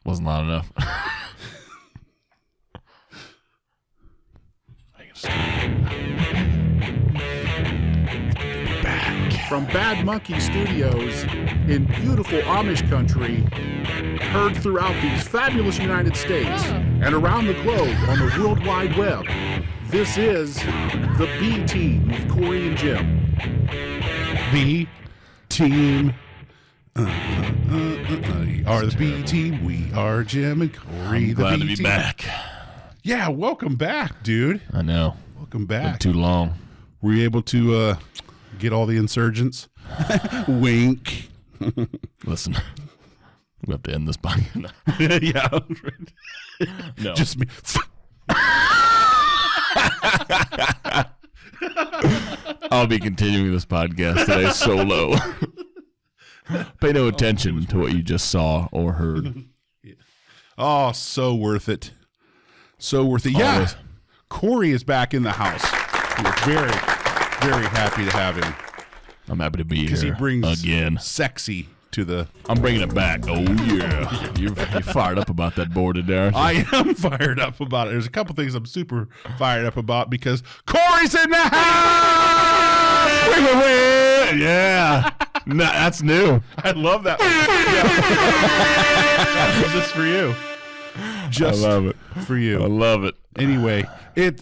Wasn't loud enough. From Bad Monkey Studios in beautiful Amish country, heard throughout these fabulous United States and around the globe on the World Wide Web, this is the B Team with Cory and Jim. B Team. Are the B Team. We are Jim and Cory. I'm glad to be back. Yeah, welcome back, dude. I know. Welcome back. Been too long. Were you able to get all the insurgents? Wink. Listen, we have to end this podcast. Yeah. No. Just me. I'll be continuing this podcast today solo. Pay no attention to what you just saw or heard. Oh, so worth it. So worth it. Yeah. Always. Cory is back in the house. We're very, very happy to have him. I'm happy to be here Because he brings again. sexy to the... I'm bringing it back. Oh, yeah. You're fired up about that board today, aren't you? I am fired up about it. There's a couple things I'm super fired up about because Cory's in the house! Yeah. No, that's new. I love that one. Yeah. Just for you. Just I love it. for you. I love it. Anyway,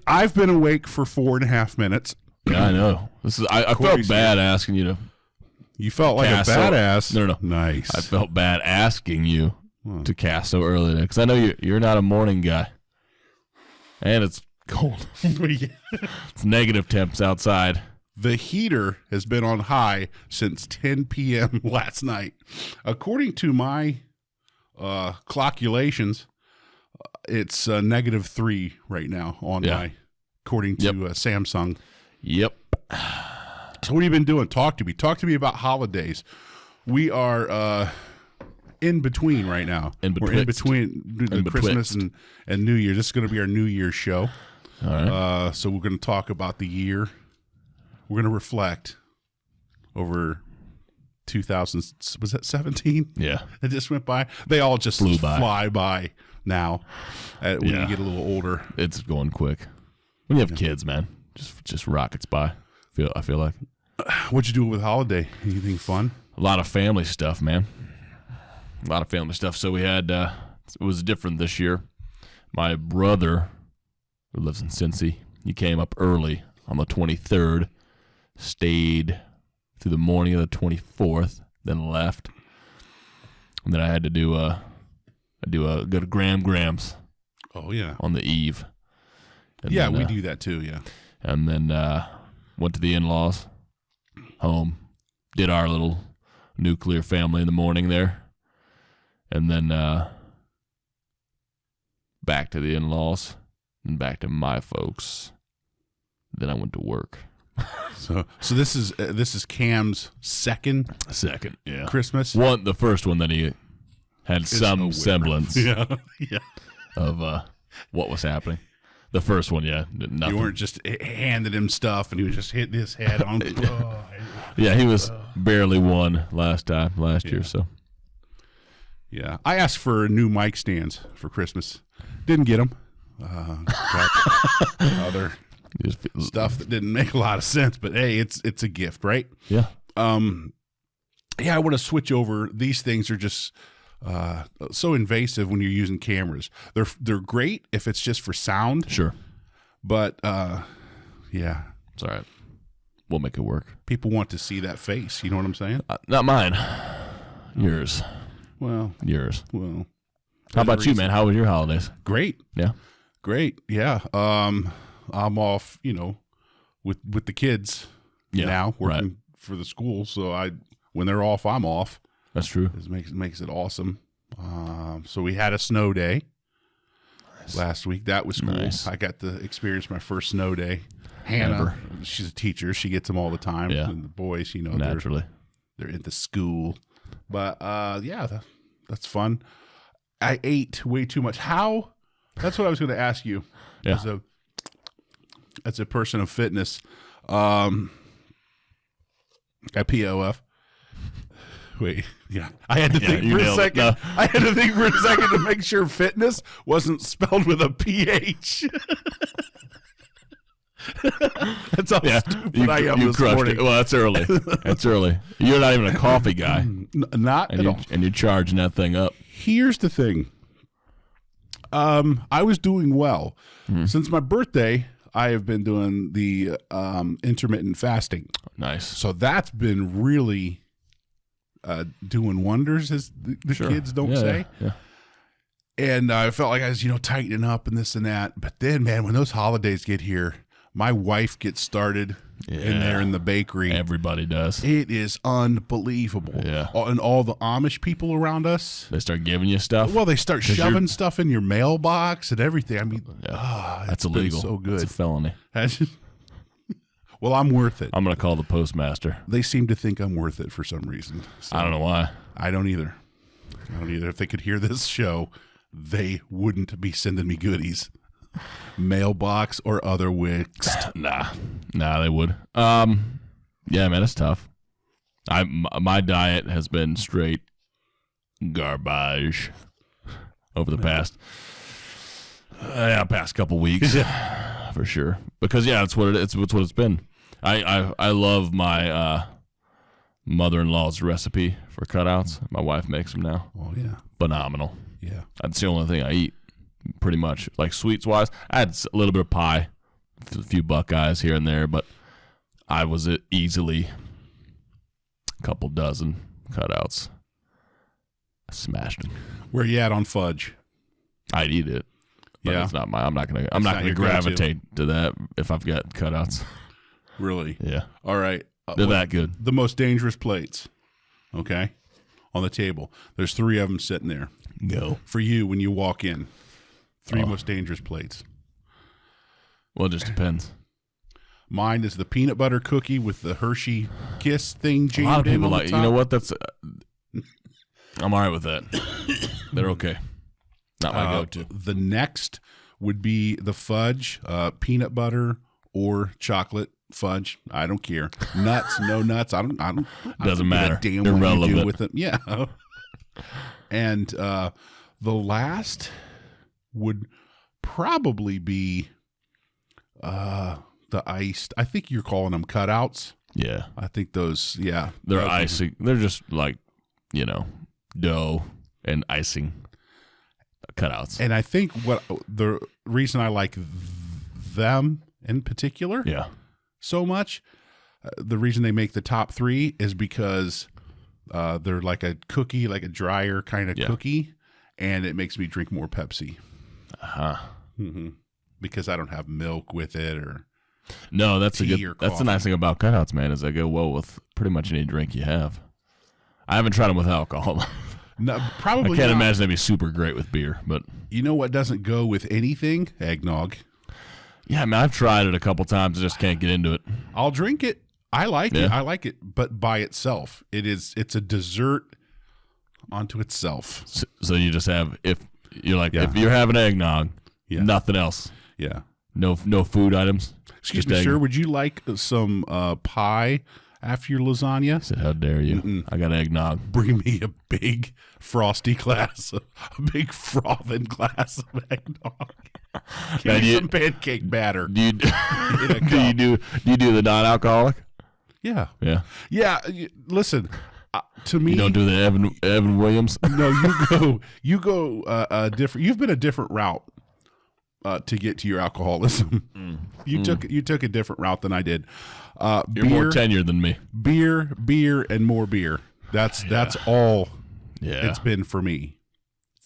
I've been awake for 4.5 minutes. Yeah, I know. I felt Cory's bad asking you to. You felt like Cast a badass. No. Nice. I felt bad asking you to cast so early because I know you're not a morning guy, and it's cold. It's negative temps outside. The heater has been on high since 10 p.m. last night. According to my calculations, it's -3 right now on according to Samsung. Yep. So what have you been doing? Talk to me. Talk to me about holidays. We are in between right now. We're in between Christmas and New Year. This is going to be our New Year's show. All right. So we're going to talk about the year. We're going to reflect over 2000. Was that 17? Yeah. It just went by. They all just fly by now. When you get a little older, It's going quick. When you have kids, man, just rockets by. I feel like. What'd you do with holiday? Anything fun? A lot of family stuff, man. A lot of family stuff. So we had, it was different this year. My brother, who lives in Cincy, he came up early on the 23rd, stayed through the morning of the 24th, then left. And then I had to go to Grams Oh, yeah. on the eve. And Yeah, then, we do that too, yeah. And then went to the in-laws, home, did our little nuclear family in the morning there, and then back to the in-laws and back to my folks. Then I went to work. So this is Cam's second Yeah. Christmas. The first one that he had some semblance Yeah. of what was happening. The first one, yeah, nothing. You weren't just handing him stuff and he was just hitting his head on. Yeah, he was barely one last year, so. Yeah, I asked for new mic stands for Christmas. Didn't get them. Got other stuff that didn't make a lot of sense, but hey, it's a gift, right? Yeah. Yeah, I want to switch over. These things are just so invasive when you're using cameras. They're great if it's just for sound. Sure. But yeah, It's all right. We'll make it work. people want to see that face. You know what I'm saying? Not mine. Yours. Well, Yours. how How about you, man? How was your holidays? Great. Yeah. Great. Yeah. I'm off, with the kids now working for the school. So when they're off, I'm off. That's true. It makes it awesome. So we had a snow day last week. That was cool. Nice. I got to experience my first snow day. Hannah, she's a teacher. She gets them all the time. Yeah. And the boys, Naturally. they're into school. But yeah, that's fun. I ate way too much. How? That's what I was going to ask you. Yeah. As a person of fitness, at POF, Wait, yeah. I had to think for a second. No. I had to think for a second to make sure fitness wasn't spelled with a PH. That's how stupid I am this morning. It. Well, that's early. That's early. You're not even a coffee guy. Not at all. And you're charging that thing up. Here's the thing. I was doing well. Since my birthday, I have been doing the intermittent fasting. Nice. So that's been really doing wonders, as the kids don't say. Yeah. And I felt like I was, tightening up and this and that. But then, man, when those holidays get here, my wife gets started in there in the bakery. Everybody does. It is unbelievable. Yeah. And all the Amish people around us. They start giving you stuff. Well, they start shoving stuff in your mailbox and everything. I mean, that's illegal. So good. It's a felony. Well, I'm worth it. I'm going to call the postmaster. They seem to think I'm worth it for some reason. So I don't know why. I don't either. If they could hear this show, they wouldn't be sending me goodies. Mailbox or other wicks. Nah, they would. Yeah, man, it's tough. My diet has been straight garbage over the past couple weeks, for sure. Because that's what it's what it's been. I love my mother-in-law's recipe for cutouts. My wife makes them now. Oh yeah, phenomenal. Yeah, that's the only thing I eat. Pretty much, like sweets wise, I had a little bit of pie, a few Buckeyes here and there, but I was easily a couple dozen cutouts. I smashed them. Where you at on fudge? I'd eat it, but it's not I'm not gonna gravitate to that if I've got cutouts. Really? Yeah. All right. They're that good. The most dangerous plates. Okay, on the table. There's 3 of them sitting there. Go for you when you walk in. 3 most dangerous plates. Well, it just depends. Mine is the peanut butter cookie with the Hershey Kiss thing jammed in. A lot of people like, you know what? That's I'm all right with that. They're okay. Not my go-to. The next would be the fudge, peanut butter or chocolate fudge. I don't care. Nuts, no nuts. I don't. Doesn't matter. Damn what you do with them. Yeah. And the last would probably be the iced. I think you're calling them cutouts. Yeah. I think those, yeah. They're icing. They're just like, dough and icing cutouts. And I think what the reason I like them in particular so much, the reason they make the top 3 is because they're like a cookie, like a drier kind of cookie, and it makes me drink more Pepsi. Mm-hmm. Because I don't have milk with it or that's the nice thing about cutouts, man, is they go well with pretty much any drink you have. I haven't tried them with alcohol. No, probably I can't imagine they'd be super great with beer, but you know what doesn't go with anything? Eggnog. Yeah, I mean, I've tried it a couple times, just can't get into it. I'll drink it. I like it, but by itself. It's a dessert onto itself. So you just have if you're having eggnog, nothing else. Yeah. No food items. Excuse me, sir. Would you like some pie after your lasagna? I said, how dare you? I got eggnog. Bring me a big frosty glass, a big frothing glass of eggnog. Give me some pancake batter. Do you do the non-alcoholic? Yeah. Yeah. Yeah. Listen, to me, you don't do the Evan Williams. No, you go a different. You've been a different route to get to your alcoholism. You took a different route than I did. You're more tenured than me. Beer, and more beer. That's all. Yeah, it's been for me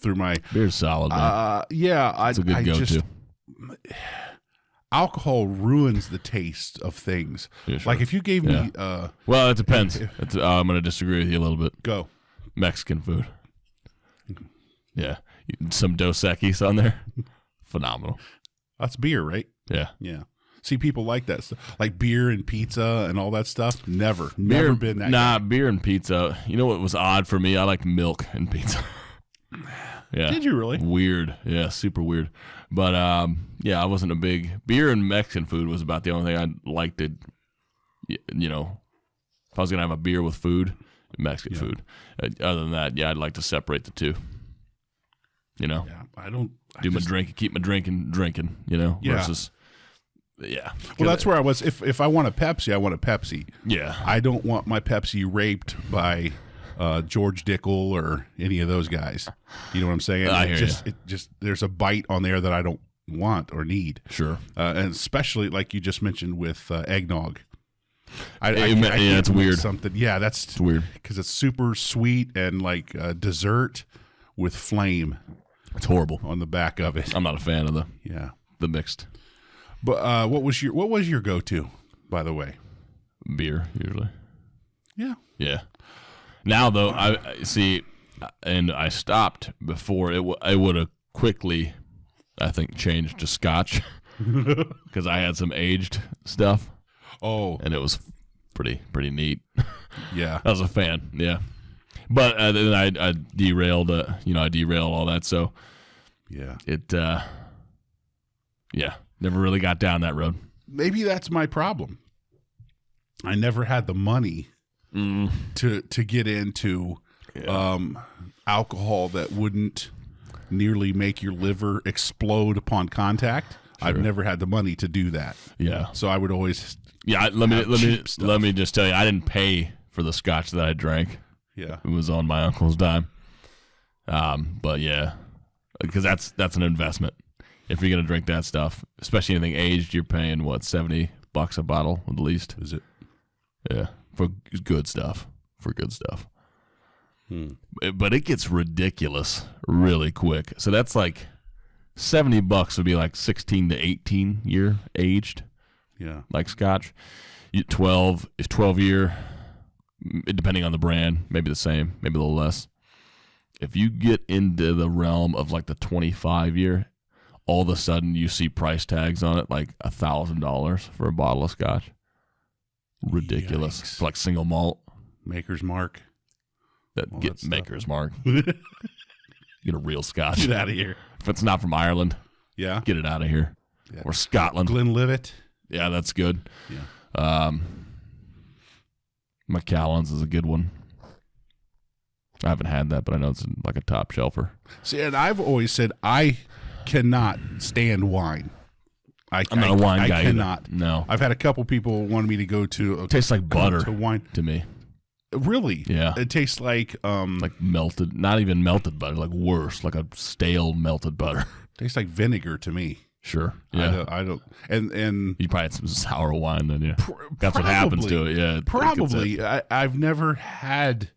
through my beer's solid. Man. It's a good go-to. Alcohol ruins the taste of things. Yeah, sure. Like if you gave me, well, it depends. I'm going to disagree with you a little bit. Go. Mexican food. Yeah, some Dos Equis on there. Phenomenal. That's beer, right? Yeah. Yeah. See, people like that stuff, like beer and pizza and all that stuff. Never been that. Nah, beer and pizza. You know what was odd for me? I like milk and pizza. Yeah. Did you really? Weird. Yeah, super weird. But I wasn't a big beer and Mexican food was about the only thing I liked to, if I was gonna have a beer with food, Mexican food. Other than that, yeah, I'd like to separate the two. You know, I don't do my drink, keep my drinking. You know, versus. Yeah. Well, that's where I was. If I want a Pepsi, I want a Pepsi. Yeah. I don't want my Pepsi raped by George Dickel or any of those guys. You know what I'm saying? I hear you. It just there's a bite on there that I don't want or need. Sure. And especially like you just mentioned with eggnog. It's weird. Something. Yeah, it's weird because it's super sweet and like dessert with flame. It's horrible on the back of it. I'm not a fan of the mixed. But what was your go-to, by the way? Beer usually. Yeah. Yeah. Now though, I see, and I stopped before it would have quickly, I think, changed to Scotch because I had some aged stuff. Oh. And it was pretty neat. Yeah. I was a fan. Yeah. But then I derailed. I derailed all that. So. Yeah. It. Yeah. Never really got down that road. Maybe that's my problem. I never had the money to get into alcohol that wouldn't nearly make your liver explode upon contact. Sure. I've never had the money to do that. Yeah. So I would always let me just tell you, I didn't pay for the Scotch that I drank. Yeah. It was on my uncle's dime. But yeah, because that's an investment. If you're going to drink that stuff, especially anything aged, you're paying, what, $70 a bottle at least? Is it? Yeah, for good stuff. But it gets ridiculous really quick. So that's like $70 would be like 16 to 18 year aged. Yeah. Like Scotch. 12 year, depending on the brand, maybe the same, maybe a little less. If you get into the realm of like the 25 year, all of a sudden you see price tags on it like $1,000 for a bottle of Scotch. Ridiculous. It's like single malt. Maker's Mark. Get Maker's Mark. Get a real Scotch. Get out of here. If it's not from Ireland, get it out of here. Yeah. Or Scotland. Glenlivet. Yeah, that's good. Yeah. Macallan's is a good one. I haven't had that, but I know it's like a top shelfer. See, and I've always said I cannot stand wine. I'm not a wine guy. I cannot. Either. No. I've had a couple people want me to go to. It tastes like butter to wine to me. Really? Yeah. It tastes like melted, not even melted butter, like worse, like a stale melted butter. Tastes like vinegar to me. Sure. Yeah. I don't. And you probably had some sour wine then. Yeah. That's what happens to it. Yeah. Probably. I've never had.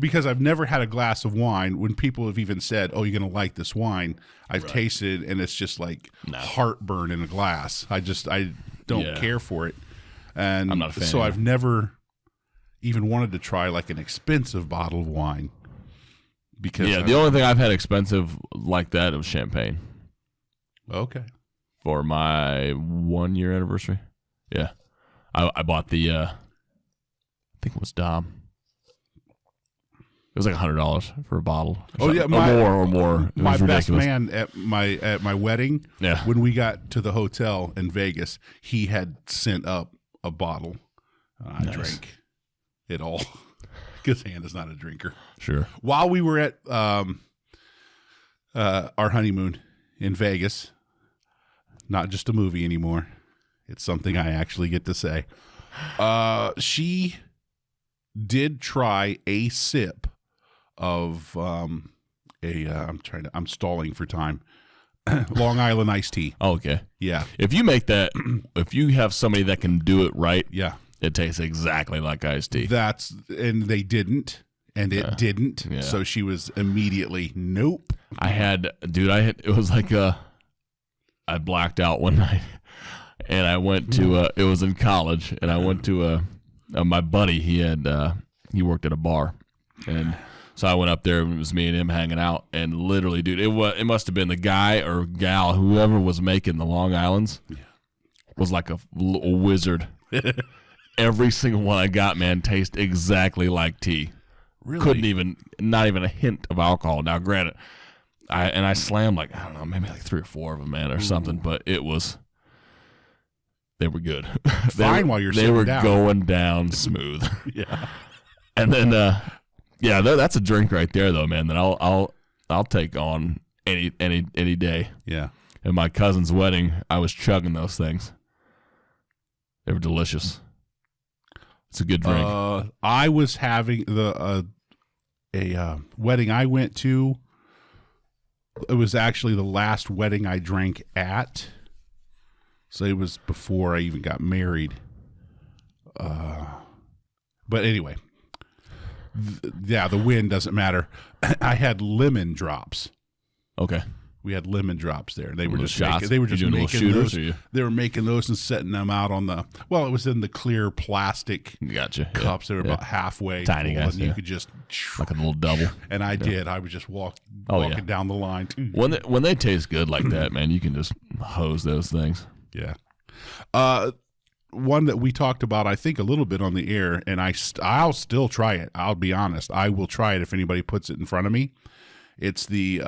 Because I've never had a glass of wine. When people have even said, "Oh, you're going to like this wine," I've tasted it, and it's just like heartburn in a glass. I don't care for it, and I'm not a fan so either. I've never even wanted to try like an expensive bottle of wine. Because the only thing I've had expensive like that was champagne. Okay. For my 1 year anniversary, yeah, I bought the. I think it was Dom. It was like $100 for a bottle. Oh yeah, or more. It my was best ridiculous. man at my wedding. Yeah. When we got to the hotel in Vegas, he had sent up a bottle. I drank it all because Hannah's not a drinker. Sure. While we were at our honeymoon in Vegas, not just a movie anymore. It's something I actually get to say. She did try a sip of I'm stalling for time. Long Island iced tea. Oh, okay. Yeah. If you make that, if you have somebody that can do it right, yeah, it tastes exactly like iced tea. And they didn't, and it didn't. Yeah. So she was immediately nope. It was like I blacked out one night, and I went to it was in college, and I went to my buddy. He worked at a bar, and so I went up there, and it was me and him hanging out, and literally, dude, it must have been the guy or gal, whoever was making the Long Islands, was like a wizard. Every single one I got, man, tastes exactly like tea. Really? Not even a hint of alcohol. Now, granted, I slammed like, I don't know, maybe like 3 or 4 of them, man, or something, but they were good. Fine while you're sitting down. They were going down smooth. Yeah. And then, that's a drink right there, though, man. That I'll take on any day. Yeah. At my cousin's wedding, I was chugging those things. They were delicious. It's a good drink. I was having a wedding I went to. It was actually the last wedding I drank at. So it was before I even got married. But anyway, the win doesn't matter. I had lemon drops. Okay. We had lemon drops there. They were just shots. They were just making shooters, those. They were making those and setting them out on the. Well, it was in the clear plastic cups. They were about halfway tiny full, guys. and you could just like a little double. And I did. I would just walking down the line. When they taste good like that, man, you can just hose those things. Yeah. One that we talked about, I think, a little bit on the air, and I'll still try it. I'll be honest. I will try it if anybody puts it in front of me. It's the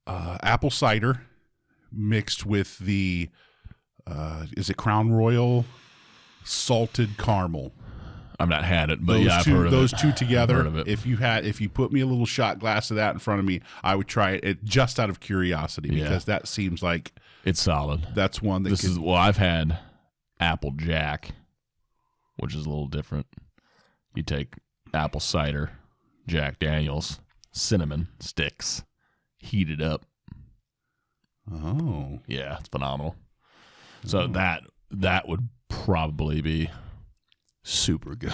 apple cider mixed with the is it Crown Royal salted caramel. I've not had it, but I've heard of those two together. I've heard of it. If you put me a little shot glass of that in front of me, I would try it just out of curiosity because that seems like it's solid. That's one that I've had Apple Jack, which is a little different. You take apple cider, Jack Daniels, cinnamon sticks, heat it up. Oh. Yeah, it's phenomenal. So that would probably be super good.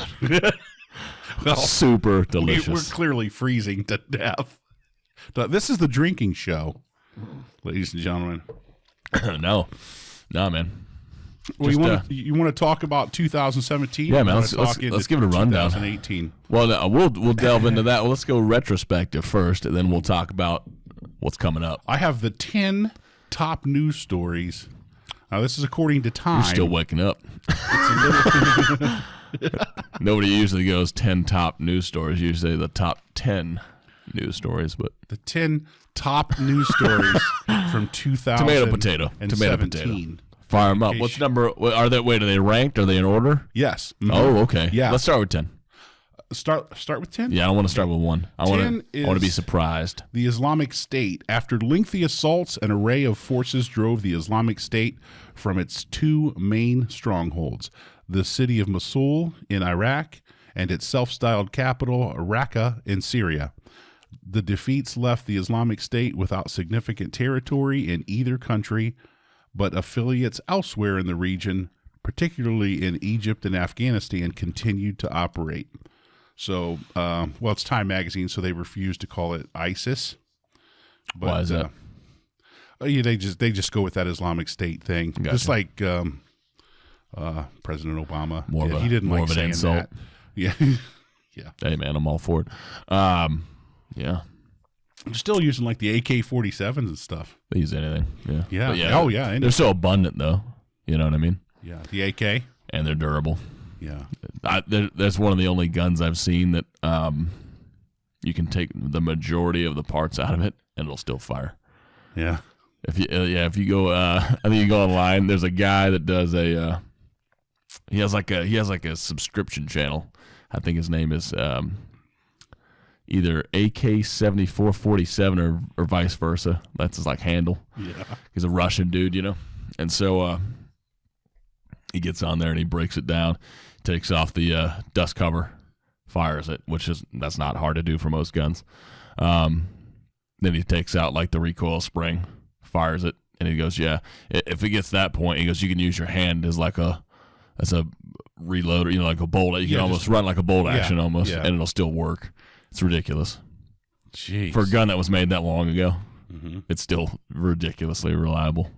Well, super delicious. We're clearly freezing to death. This is the drinking show, ladies and gentlemen. No, man. Well, you want to talk about 2017? Yeah, man. Let's give it a rundown. 2018. Well, we'll delve into that. Well, let's go retrospective first, and then we'll talk about what's coming up. I have the 10 top news stories. Now, this is according to Time. You're still waking up. Nobody usually goes 10 top news stories. You say the top 10 news stories, but the 10 top news stories from 2000. Tomato, potato. Fire them up. Okay. What's number? Are they ranked? Are they in order? Yes. Mm-hmm. Oh, okay. Yeah. Let's start with 10. Start with 10? Yeah, I want to start with 1. I want to be surprised. The Islamic State. After lengthy assaults, an array of forces drove the Islamic State from its 2 main strongholds, the city of Mosul in Iraq and its self-styled capital, Raqqa, in Syria. The defeats left the Islamic State without significant territory in either country, but affiliates elsewhere in the region, particularly in Egypt and Afghanistan, continued to operate. So, it's Time Magazine, so they refused to call it ISIS. But, why is that? They just go with that Islamic State thing, Gotcha. Just like President Obama. He didn't like saying insult. that. Yeah, yeah. Hey man, I'm all for it. Yeah. They're still using like the AK-47s and stuff. They use anything. Yeah. Yeah. But yeah. Oh yeah. They're so abundant though. You know what I mean? Yeah. The AK. And they're durable. Yeah. That's one of the only guns I've seen that you can take the majority of the parts out of it and it'll still fire. Yeah. If you go, I think you go online. There's a guy that does he has like a subscription channel. I think his name is either AK-7447 or vice versa. That's his like handle. Yeah. He's a Russian dude, you know, and so he gets on there and he breaks it down, takes off the dust cover, fires it, that's not hard to do for most guns. Then he takes out like the recoil spring, fires it, and he goes, yeah, if it gets to that point, he goes, you can use your hand as a reloader, you know, like a bolt. You can almost run like a bolt action almost, and it'll still work. It's ridiculous. Jeez. For a gun that was made that long ago, mm-hmm. It's still ridiculously reliable.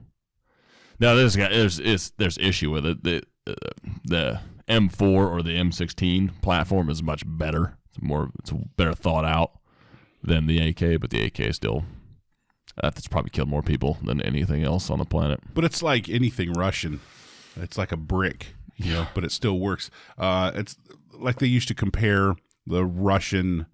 Now there's issue with it. The M4 or the M16 platform is much better. It's better thought out than the AK, but the AK is still that's probably killed more people than anything else on the planet. But it's like anything Russian. It's like a brick, you know, but it still works. It's like they used to compare the Russian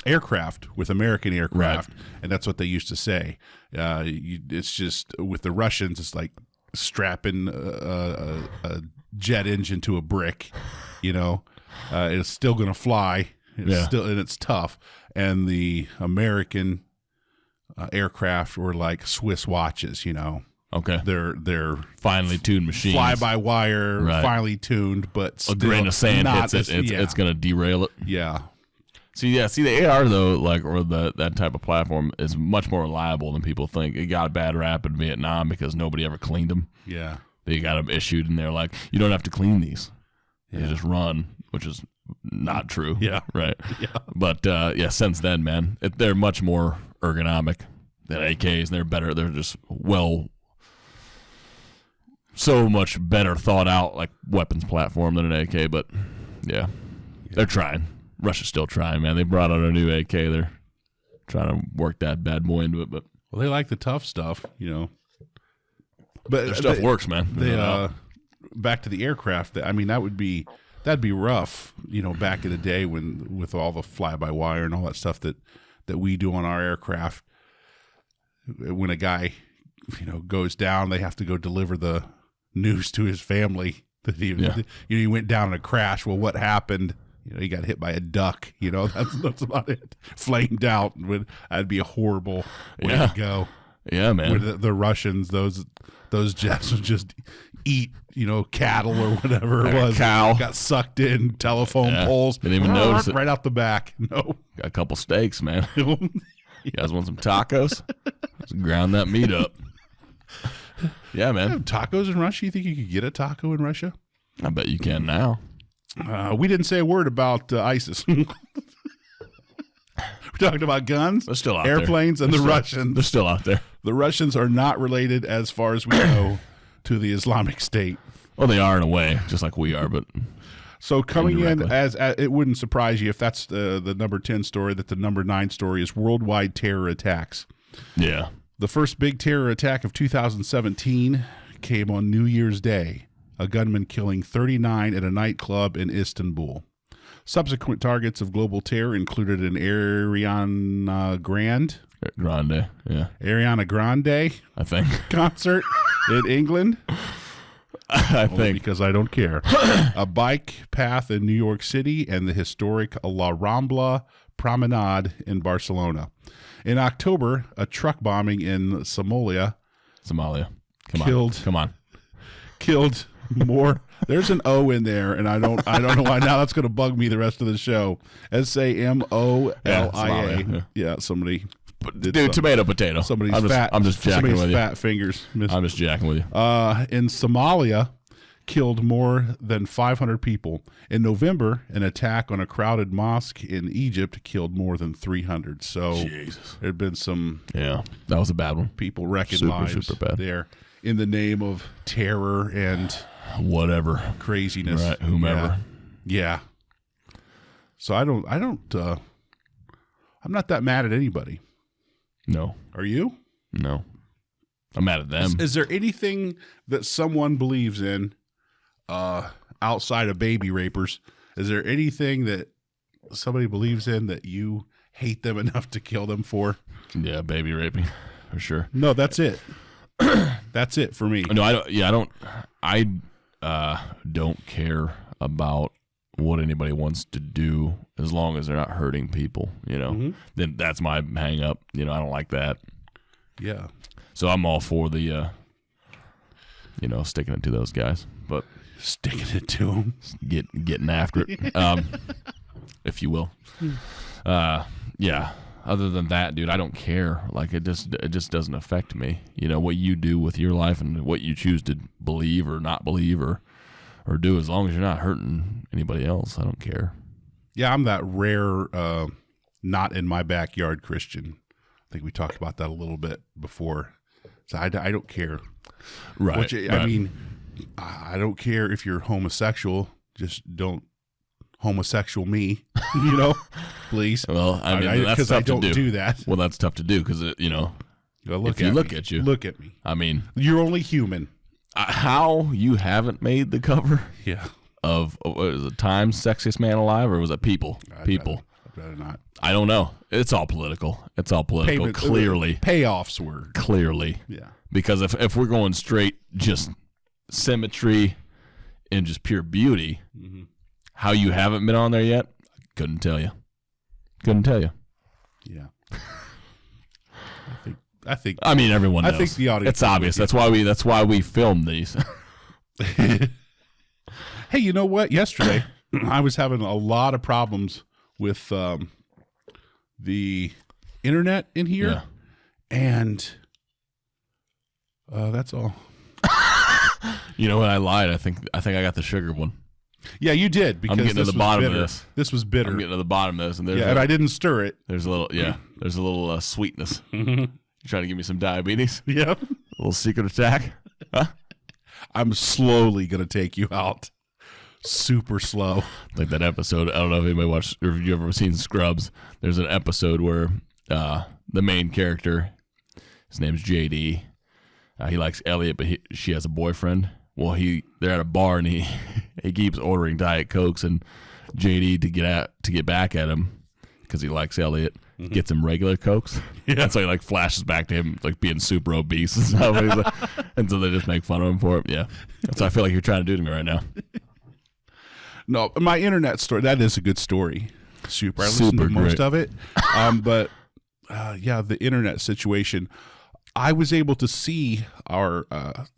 aircraft with American aircraft, right. And that's what they used to say. It's just with the Russians, it's like strapping a jet engine to a brick, It's still going to fly. It's tough. And the American aircraft were like Swiss watches, Okay. They're finely tuned machines. Fly by wire, finely tuned, but still a grain of sand hits it, it's going to derail it. Yeah. See, the AR though, or that type of platform is much more reliable than people think. It got a bad rap in Vietnam because nobody ever cleaned them. Yeah. They got them issued, and they're like, you don't have to clean these. Yeah. They just run, which is not true. Yeah. Right. Yeah. But since then, man, they're much more ergonomic than AKs, and they're better. They're just so much better thought out, like weapons platform than an AK. But yeah, they're trying. Russia's still trying, man. They brought out a new AK. They're trying to work that bad boy into it, but they like the tough stuff, But their stuff works, man. They back to the aircraft. That'd be rough, back in the day with all the fly by wire and all that stuff that we do on our aircraft. When a guy, goes down, they have to go deliver the news to his family that he went down in a crash. Well, what happened? He got hit by a duck. That's about it. Flamed out. That'd be a horrible way to go. Yeah, man. Where the Russians, those jets would just eat, cattle or whatever it was. Cow got sucked in, telephone poles. Didn't even notice it. Right out the back. No. Got a couple steaks, man. You guys want some tacos? Let's ground that meat up. Yeah, man. Tacos in Russia? You think you could get a taco in Russia? I bet you can now. We didn't say a word about ISIS. We talked about guns, they're still out airplanes, and the Russians. They're still out there. The Russians are not related, as far as we know, to the Islamic State. Well, they are in a way, just like we are, but so coming in as it wouldn't surprise you if that's the number 10 story, that the number 9 story is worldwide terror attacks. Yeah. The first big terror attack of 2017 came on New Year's Day. A gunman killing 39 at a nightclub in Istanbul. Subsequent targets of global terror included an Ariana Grande, I think, concert in England. I think because I don't care. A bike path in New York City and the historic La Rambla Promenade in Barcelona. In October, a truck bombing in Somalia. Killed more. There's an O in there, and I don't know why. Now that's going to bug me the rest of the show. SAMOLIA. Yeah, somebody. Dude, tomato, potato. I'm just jacking with you. Fat fingers. I'm just jacking with you. In Somalia, killed more than 500 people. In November, an attack on a crowded mosque in Egypt killed more than 300. So there had been some. Yeah, that was a bad one. People wrecking lives there in the name of terror and whatever craziness, right? Whomever. Yeah. So I'm not that mad at anybody. No. Are you? No. I'm mad at them. Is there anything that someone believes in outside of baby rapers? Is there anything that somebody believes in that you hate them enough to kill them for? Yeah, baby raping, for sure. No, that's it. That's it for me. No, I don't. Yeah, I don't care about what anybody wants to do as long as they're not hurting people. Then that's my hang up. I don't like that. Yeah. So I'm all for the, sticking it to those guys, but sticking it to them, getting after it, if you will. Yeah. Other than that, dude, I don't care. Like it just doesn't affect me. What you do with your life and what you choose to believe or not believe or do, as long as you're not hurting anybody else, I don't care. Yeah, I'm that rare, not in my backyard Christian. I think we talked about that a little bit before. So I don't care. Right. I mean, I don't care if you're homosexual. Just don't homosexual me, please. Well, I mean, that's tough I don't to do that. Well, that's tough to do because, if you look at you. Look at me. I mean. You're only human. How you haven't made the cover of, was it Time's Sexiest Man Alive, or was it People? People. I'd rather not. I don't know. It's all political. Clearly. Payoffs were. Clearly. Yeah. Because if we're going straight just symmetry and just pure beauty, How you haven't been on there yet? Couldn't tell you. Yeah. I think. I mean, everyone knows. I think the audience. It's obvious. That's why we filmed these. Hey, you know what? Yesterday, I was having a lot of problems with the internet in here, Yeah. and that's all. You know what? I lied. I think I got the sugar one. Yeah, you did. Because I'm getting to the bottom bitter. of this. This was bitter. I'm getting to the bottom of this, and and I didn't stir it. There's a little sweetness. You trying to give me some diabetes? Yeah. A little secret attack? Huh? I'm slowly gonna take you out. Super slow. Like that episode. I don't know if anybody watched or if you ever seen Scrubs. There's an episode where the main character, his name's JD. He likes Elliot, but she has a boyfriend. Well, they're at a bar and he keeps ordering Diet Cokes, and JD to get back at him because he likes Elliot, gets him regular Cokes. Yeah. And so he like flashes back to him like being super obese and stuff. And, like, and so they just make fun of him for it. Yeah. That's what I feel like you're trying to do to me right now. No, my internet story, that is a good story. Super. I listened to most of it. But the internet situation, I was able to see our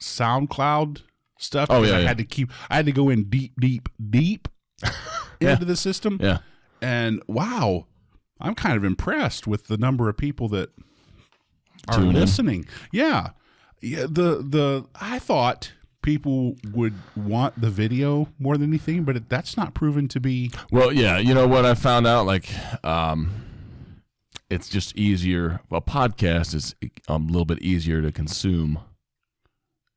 SoundCloud stuff. Oh, yeah. I had to go in deep into the system. Yeah. And wow, I'm kind of impressed with the number of people that are Tune in. listening. Yeah. Yeah. I thought people would want the video more than anything, but that's not proven to be. Well, yeah. You know what I found out? Like, it's just easier. Well, podcast is a little bit easier to consume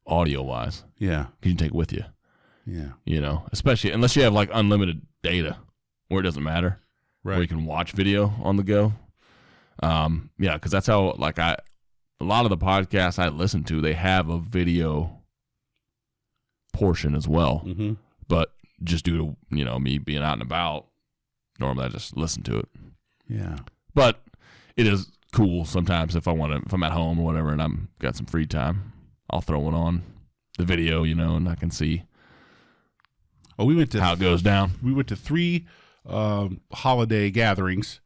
audio-wise. Yeah. Because you can take it with you. Yeah. You know, especially unless you have like unlimited data where it doesn't matter. Right. Where you can watch video on the go. Yeah, because that's how like a lot of the podcasts I listen to, they have a video portion as well. Mm-hmm. But just due to, me being out and about, normally I just listen to it. Yeah. But it is cool sometimes if I'm at home or whatever and I'm got some free time, I'll throw one on the video, and I can see we went to how it goes down. We went to 3 holiday gatherings,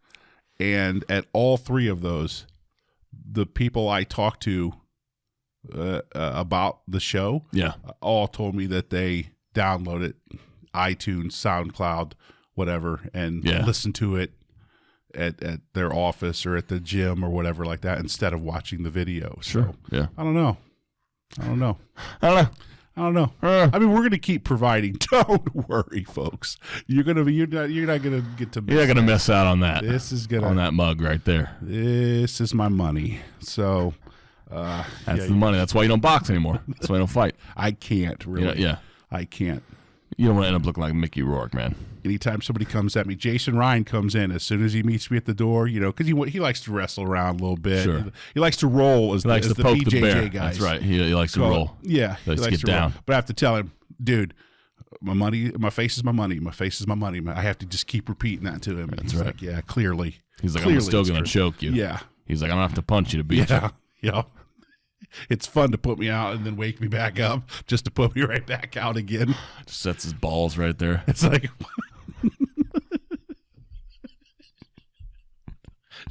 and at all 3 of those, the people I talked to about the show, all told me that they downloaded iTunes, SoundCloud, whatever, and listened to it at their office or at the gym or whatever like that instead of watching the video. Sure. So, yeah. I don't know. I mean, we're going to keep providing. Don't worry, folks. You're not going to get to. You're not going to miss out on that. This is going on that mug right there. This is my money. So that's the money. That's why you don't box anymore. That's why you don't fight. I can't really. Yeah. I can't. You don't want to end up looking like Mickey Rourke, man. Anytime somebody comes at me, Jason Ryan comes in as soon as he meets me at the door, because he likes to wrestle around a little bit. Sure. He likes to roll as he likes to the poke BJJ the bear. guys. That's right. He likes to roll. Yeah. He likes to get down. Roll. But I have to tell him, dude, my face is my money. My face is my money. I have to just keep repeating that to him. That's He's right. like, yeah, clearly. He's like, clearly I'm still going to choke you. Yeah. He's like, I'm going to have to punch you to beat you. Yeah. It's fun to put me out and then wake me back up just to put me right back out again. Just sets his balls right there. It's like,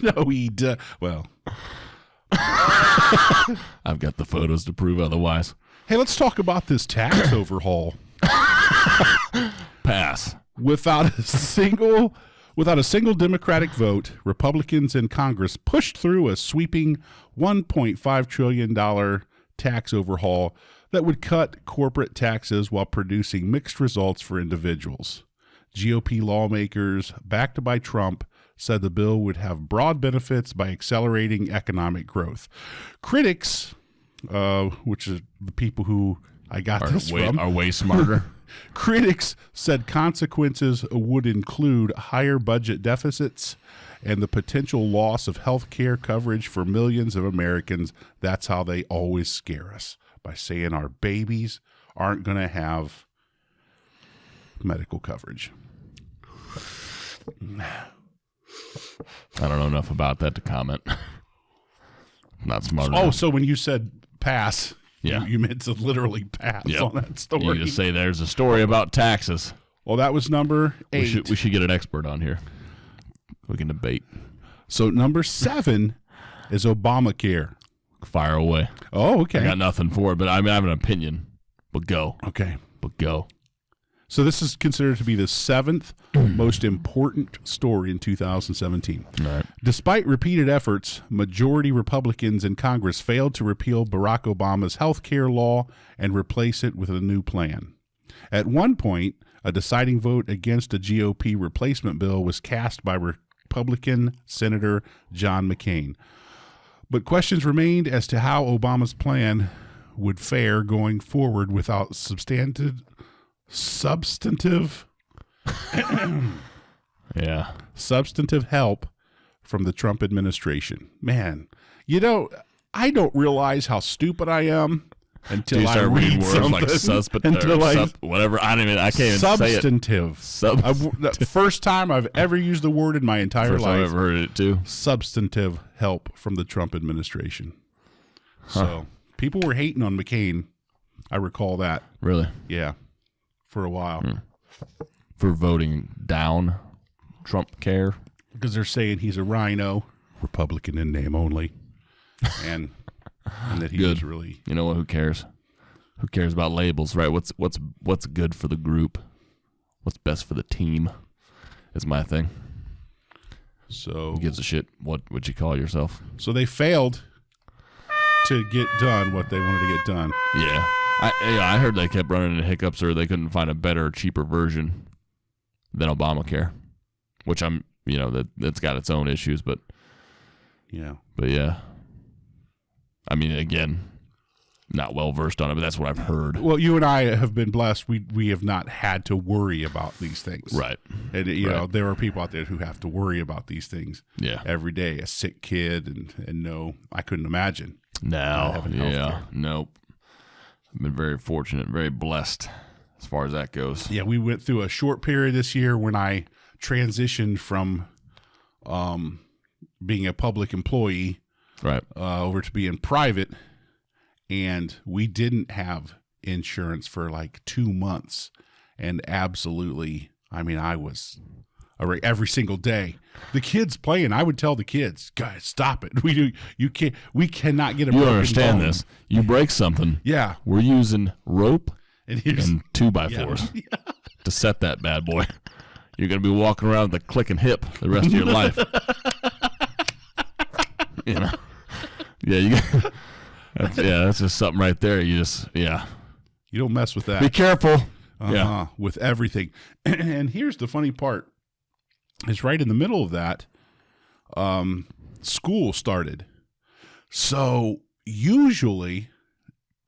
no, well. I've got the photos to prove otherwise. Hey, let's talk about this tax overhaul. Pass. Without a single Democratic vote, Republicans in Congress pushed through a sweeping $1.5 trillion tax overhaul that would cut corporate taxes while producing mixed results for individuals. GOP lawmakers, backed by Trump, said the bill would have broad benefits by accelerating economic growth. Critics, which is the people who I got this from, are way smarter. Critics said consequences would include higher budget deficits and the potential loss of health care coverage for millions of Americans. That's how they always scare us, by saying our babies aren't going to have medical coverage. I don't know enough about that to comment. Not smart enough. So when you said pass, yeah, you meant to literally pass on that story. You just say there's a story about taxes. Well, that was number 8. We should get an expert on here. We can debate. So number 7 is Obamacare. Fire away. Oh, okay. I got nothing for it, but I have an opinion. But go. Okay. But go. So this is considered to be the 7th most important story in 2017. All right. Despite repeated efforts, majority Republicans in Congress failed to repeal Barack Obama's health care law and replace it with a new plan. At one point, a deciding vote against a GOP replacement bill was cast by Republican Senator John McCain. But questions remained as to how Obama's plan would fare going forward without substantive help from the Trump administration. Man, I don't realize how stupid I am until I read words something. Like whatever. I can't even substantive. say it. The first time I've ever used the word in my entire First life. time I've ever heard it too. Substantive help from the Trump administration. So people were hating on McCain. I recall that. Really? Yeah. For a while. For voting down Trump care? Because they're saying he's a rhino, Republican in name only, and that he was really... You know what? Who cares? Who cares about labels, right? What's good for the group? What's best for the team is my thing. So who gives a shit what you call yourself? So they failed to get done what they wanted to get done. Yeah. I heard they kept running into hiccups or they couldn't find a better, cheaper version than Obamacare, which that's got its own issues, but yeah. I mean, again, not well versed on it, but that's what I've heard. Well, you and I have been blessed. We have not had to worry about these things. Right. And you know, there are people out there who have to worry about these things every day. A sick kid and no, I couldn't imagine. No. Yeah. Nope. I've been very fortunate, very blessed as far as that goes. Yeah, we went through a short period this year when I transitioned from being a public employee over to being private, and we didn't have insurance for like 2 months. And absolutely, I mean, I was every single day. The kids playing, I would tell the kids, guys, stop it. We cannot get a broken bone. You understand this. You break something. Yeah. We're using rope and 2x4s to set that bad boy. You're going to be walking around with a clicking hip the rest of your life. You know? Yeah, that's just something right there. You don't mess with that. Be careful. With everything. And here's the funny part. Is right in the middle of that, school started. So usually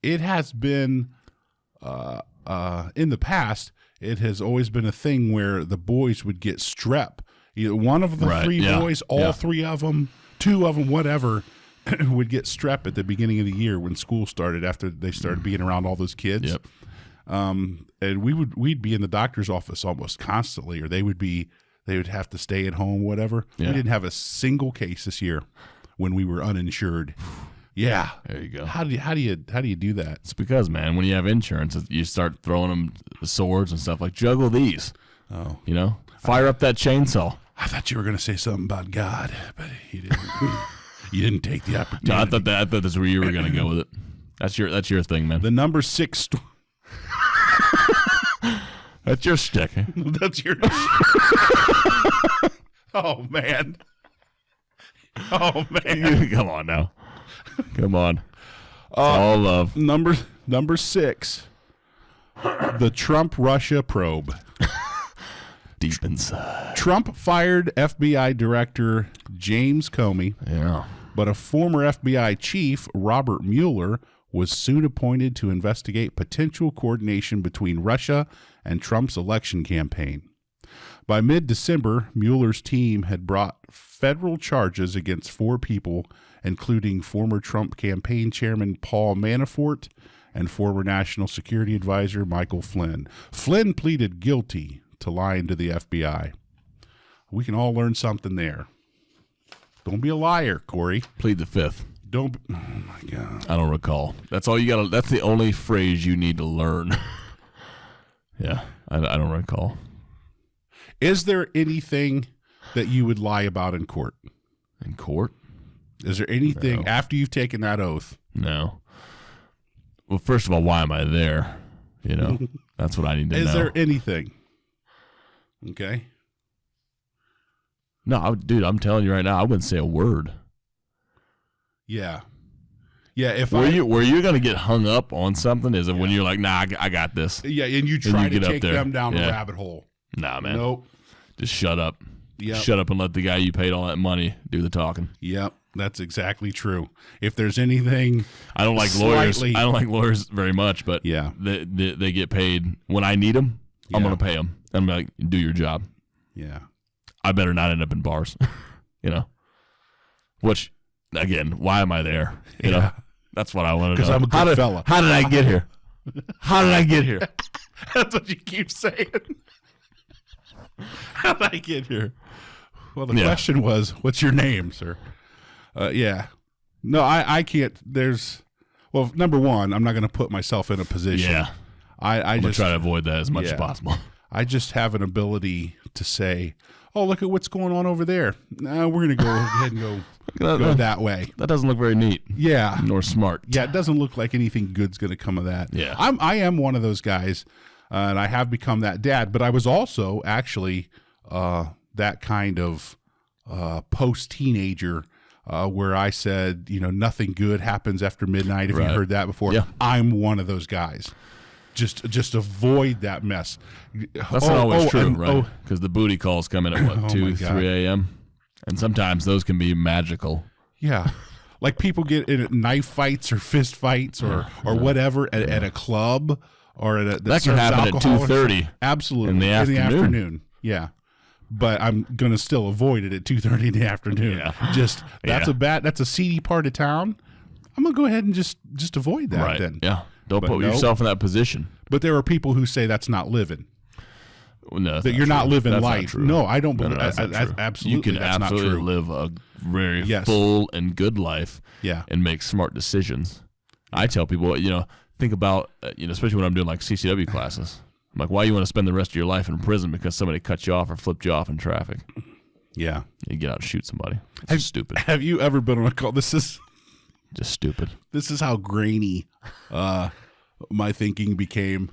it has been, in the past, it has always been a thing where the boys would get strep. Either one of the three boys, all three of them, two of them, whatever, would get strep at the beginning of the year when school started, after they started being around all those kids. Yep. And we'd be in the doctor's office almost constantly, or they would have to stay at home, whatever. Yeah. We didn't have a single case this year when we were uninsured. Yeah. There you go. How do you do that? It's because, man, when you have insurance, you start throwing them swords and stuff, like juggle these. Oh. You know? Fire up that chainsaw. I thought you were going to say something about God, but you didn't. You didn't take the opportunity. No, I thought that's where you were going to go with it. That's your thing, man. The number 6 That's your stick. That's your Oh, man. Come on now. Come on. All love. Number 6. The Trump-Russia probe. Deep inside. Trump fired FBI Director James Comey. Yeah. But a former FBI chief, Robert Mueller, was soon appointed to investigate potential coordination between Russia and Trump's election campaign. By mid-December, Mueller's team had brought federal charges against 4 people, including former Trump campaign chairman Paul Manafort and former National Security Advisor Michael Flynn. Flynn pleaded guilty to lying to the FBI. We can all learn something there. Don't be a liar, Corey. Plead the 5th. Oh my God. I don't recall. That's all you got. That's the only phrase you need to learn. Yeah, I don't recall. Is there anything that you would lie about in court? In court? Is there anything after you've taken that oath? No. Well, first of all, why am I there? You know, that's what I need to know. Is there anything? Okay. No, dude, I'm telling you right now, I wouldn't say a word. Yeah. Yeah. If were you going to get hung up on something? Is it when you're like, nah, I got this? Yeah, and you try to take them down a rabbit hole. Nah, man. Nope. Just shut up. Yep. Shut up and let the guy you paid all that money do the talking. Yep, that's exactly true. If there's anything, I don't like lawyers. I don't like lawyers very much, but yeah, they get paid when I need them. I'm going to pay them. I'm like, do your job. Yeah, I better not end up in bars. You know, which again, why am I there? You know, that's what I want to know. Because I'm a good fella. How did I get here? How did I get here? That's what you keep saying. How did I get here? Well, the question was, what's your name, sir? Yeah. No, I can't. Well, number one, I'm not going to put myself in a position. Yeah. I'm just try to avoid that as much as possible. I just have an ability to say, oh, look at what's going on over there. We're going to go ahead and go that way. That doesn't look very neat. Yeah. Nor smart. Yeah, it doesn't look like anything good's going to come of that. Yeah. I am one of those guys, and I have become that dad, but I was also actually that kind of post-teenager where I said, nothing good happens after midnight, if you heard that before. Yeah. I'm one of those guys. Just avoid that mess. That's not always true, right? Because the booty calls come in at 2, 3 a.m.? And sometimes those can be magical. Yeah. Like people get in knife fights or fist fights or whatever at a club or at that can happen at 2:30. Absolutely. In the afternoon. Yeah. But I'm going to still avoid it at 2:30 in the afternoon. Yeah. That's a seedy part of town. I'm going to go ahead and just avoid that then. Yeah. Don't put yourself in that position. But there are people who say that's not living. Well, no, that you're not living life. No, I don't believe that's absolutely. You can absolutely live a very full and good life and make smart decisions. I tell people, think about, especially when I'm doing like CCW classes. I'm like, why you want to spend the rest of your life in prison because somebody cut you off or flipped you off in traffic? Yeah. You get out and shoot somebody. It's stupid. Have you ever been on a call? This is just stupid. This is how grainy my thinking became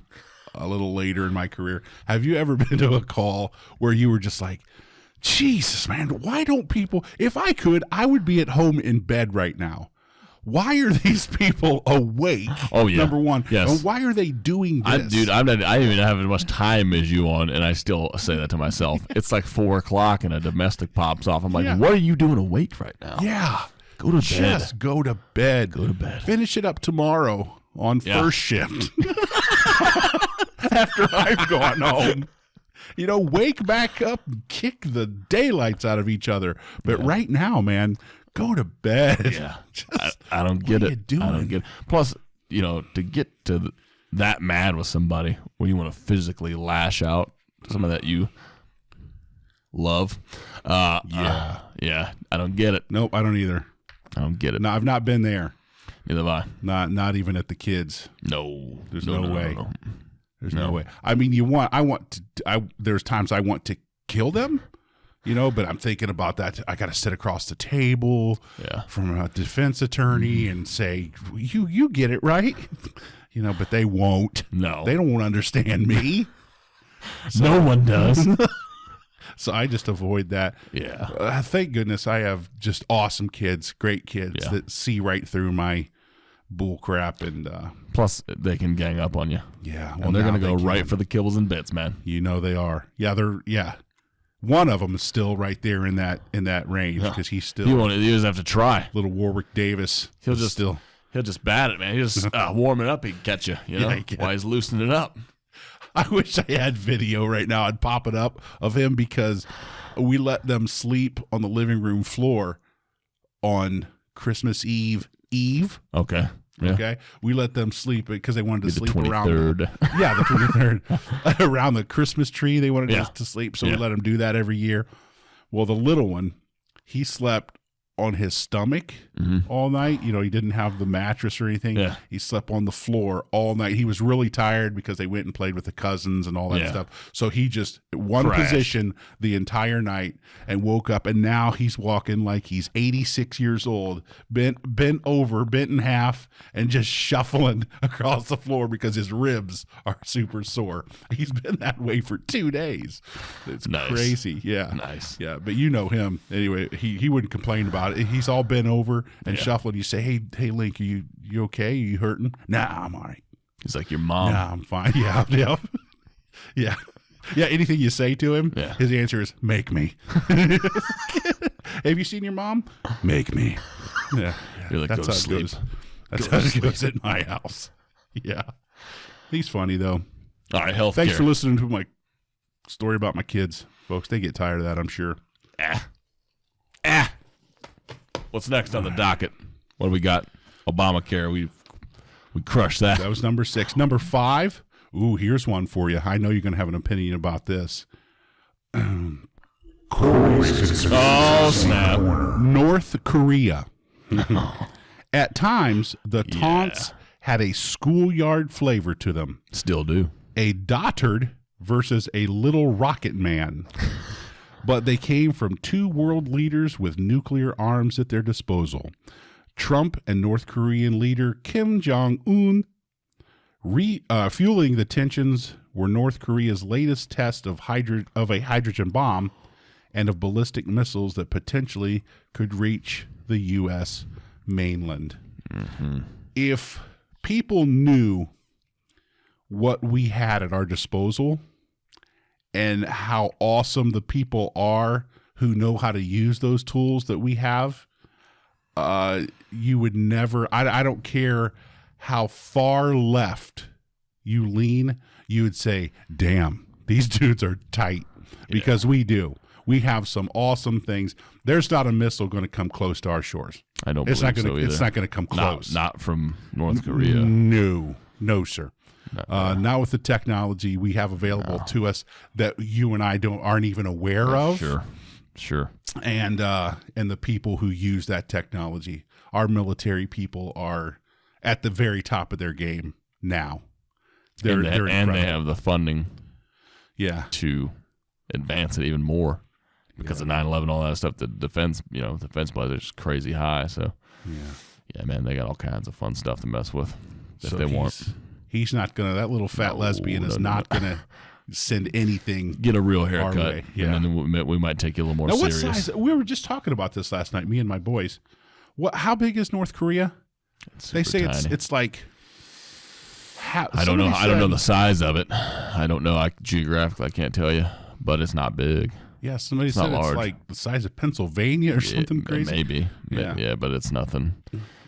a little later in my career. Have you ever been to a call where you were just like, Jesus, man, why don't people, if I could, I would be at home in bed right now. Why are these people awake? Oh, yeah. Number one. Yes. And why are they doing this? I don't even have as much time as you on, and I still say that to myself. It's like 4 o'clock and a domestic pops off. I'm like, what are you doing awake right now? Yeah. Go to bed. Just go to bed. Go to bed. Finish it up tomorrow on first shift. After I've gone home. Wake back up and kick the daylights out of each other. But right now, man, go to bed. Yeah. I don't get it. I don't get it. Plus, to get to that mad with somebody where you want to physically lash out to someone that you love. Yeah, I don't get it. Nope, I don't either. I don't get it. No, I've not been there. Neither have I. Not even at the kids. No. There's no way. No. There's no way. I mean, there's times I want to kill them, but I'm thinking about that. I got to sit across the table from a defense attorney and say, you get it right, but they won't. No. They don't understand me. No one does. So I just avoid that. Yeah. Thank goodness I have just awesome kids, great kids that see right through my bull crap. And plus, they can gang up on you. Yeah. And they're going to go right for the kibbles and bits, man. They are. Yeah, one of them is still right there in that range because he's still. He doesn't have to try. Little Warwick Davis. He'll just bat it, man. He'll just warm it up. He can catch you. While he's loosening it up. I wish I had video right now. I'd pop it up of him because we let them sleep on the living room floor on Christmas Eve. Okay. Yeah. Okay. We let them sleep because they wanted to sleep around. The 23rd. Around the Christmas tree, they wanted to sleep. So we let them do that every year. Well, the little one, he slept on his stomach all night. You know, he didn't have the mattress or anything. Yeah. He slept on the floor all night. He was really tired because they went and played with the cousins and all that stuff. So he just one position the entire night and woke up, and now he's walking like he's 86 years old, bent over, bent in half, and just shuffling across the floor because his ribs are super sore. He's been that way for 2 days. It's crazy. Yeah. Nice. Yeah, but you know him. Anyway, he wouldn't complain about it. He's all bent over and shuffling. You say, hey, Link, are you okay? Are you hurting? Nah, I'm all right. He's like your mom. Nah, I'm fine. Yeah, yeah. Yeah. Yeah, anything you say to him, his answer is, make me. Have you seen your mom? Make me. Yeah. You're like, that's go how to sleep. It goes. That's how it goes at my house. Yeah. He's funny, though. All right, healthcare. Thanks for listening to my story about my kids, folks. They get tired of that, I'm sure. What's next on the docket? What do we got? Obamacare. We crushed that. That was number 6. Number 5. Ooh, here's one for you. I know you're going to have an opinion about this. Oh, snap. North Korea. At times, the taunts had a schoolyard flavor to them. Still do. A dotard versus a little rocket man. But they came from 2 world leaders with nuclear arms at their disposal. Trump and North Korean leader Kim Jong-un. Fueling the tensions were North Korea's latest test of a hydrogen bomb and of ballistic missiles that potentially could reach the U.S. mainland. Mm-hmm. If people knew what we had at our disposal and how awesome the people are who know how to use those tools that we have, you would never, I don't care how far left you lean, you would say, damn, these dudes are tight, because we do. We have some awesome things. There's not a missile going to come close to our shores. I don't believe so either. It's not going to come close. Not from North Korea. No, sir. Not with the technology we have available to us that you and I aren't even aware of. Sure. And the people who use that technology, our military people are at the very top of their game now. They're and they have the funding, to advance it even more because of 9/11, all that stuff. The defense budget is crazy high. So man, they got all kinds of fun stuff to mess with if they want. He's not gonna. That little fat lesbian is not gonna send anything. Get a real haircut, and then we might take you a little more now, serious. What size? We were just talking about this last night, me and my boys. How big is North Korea? They say tiny. it's like. I don't know. I don't know the size of it. I don't know. Geographically, I can't tell you, but it's not big. Yeah, somebody said it's like the size of Pennsylvania or something crazy. Maybe. Yeah, but it's nothing.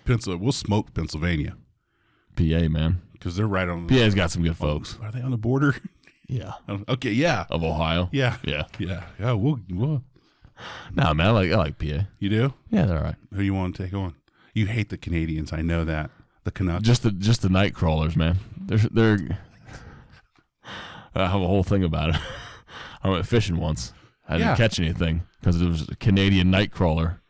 We'll smoke Pennsylvania. PA, man. Because they're right on. PA's got some good folks. Are they on the border? Yeah. Okay. Yeah. Of Ohio. Yeah. Yeah. We'll. No, man. I like PA. You do? Yeah, they're all right. Who you want to take on? You hate the Canadians. I know that. The Canucks. Just the night crawlers, man. They're. I have a whole thing about it. I went fishing once. I didn't catch anything because there was a Canadian night crawler.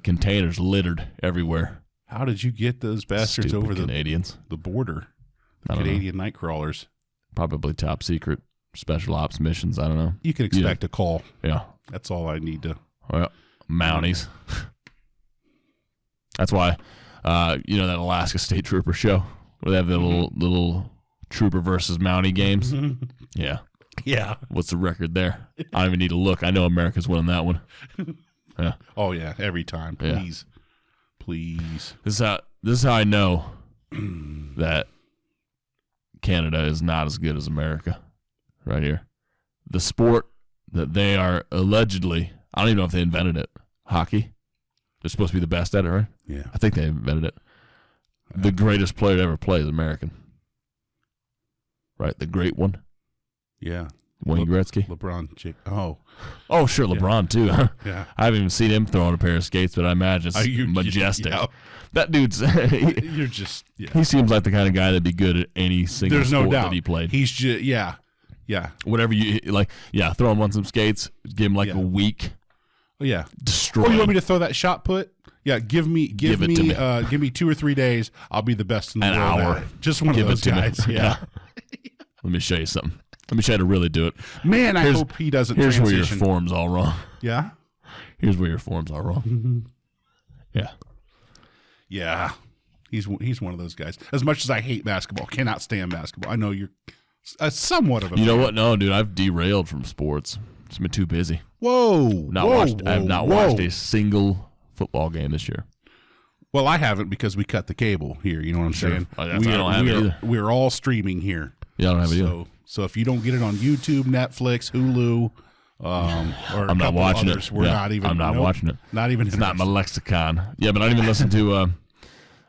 Containers littered everywhere. How did you get those bastards Stupid over Canadians. the border? The Canadian night crawlers. Probably top secret special ops missions. I don't know. You can expect a call. Yeah. That's all I need to. Well, Mounties. That's why, that Alaska State Trooper show where they have the little Trooper versus Mountie games. Yeah. Yeah. What's the record there? I don't even need to look. I know America's winning that one. Yeah. Oh yeah, every time. Please. Yeah. Please. This is how I know that Canada is not as good as America. Right here. The sport that they are allegedly, I don't even know if they invented it. Hockey. They're supposed to be the best at it, right? Yeah. I think they invented it. The greatest player to ever play is American. Right? The great one. Yeah. Wayne Gretzky. LeBron. Oh, sure. LeBron, too. Yeah. I haven't even seen him throw on a pair of skates, but I imagine it's majestic. That dude's... You're just... Yeah. He seems like the kind of guy that'd be good at any single There's sport no doubt that he played. He's just... Yeah. Whatever you... throw him on some skates, give him a week. Yeah. Destroyed. Oh, you want me to throw that shot put? Yeah, give me Give me 2 or 3 days. I'll be the best in the An world. hour. At it. Just one Give of it those to me. guys. Yeah. Let me show you something. Let me show you how to really do it. Man, I hope he doesn't Here's transition. where your form's all wrong. Yeah? Here's where your form's all wrong. Yeah. Yeah. He's one of those guys. As much as I hate basketball, cannot stand basketball. I know you're somewhat of a You know fan. what? No, dude, I've derailed from sports. It's been too busy. Whoa. I have not watched a single football game this year. Well, I haven't because we cut the cable here. You know what I'm saying? I don't have it either. We're all streaming here. Yeah, I don't have it either. So if you don't get it on YouTube, Netflix, Hulu, or I'm not watching others, it. We're Yeah, not even. I'm not watching it. Not even. It's not my lexicon. Yeah, but I don't even listen to.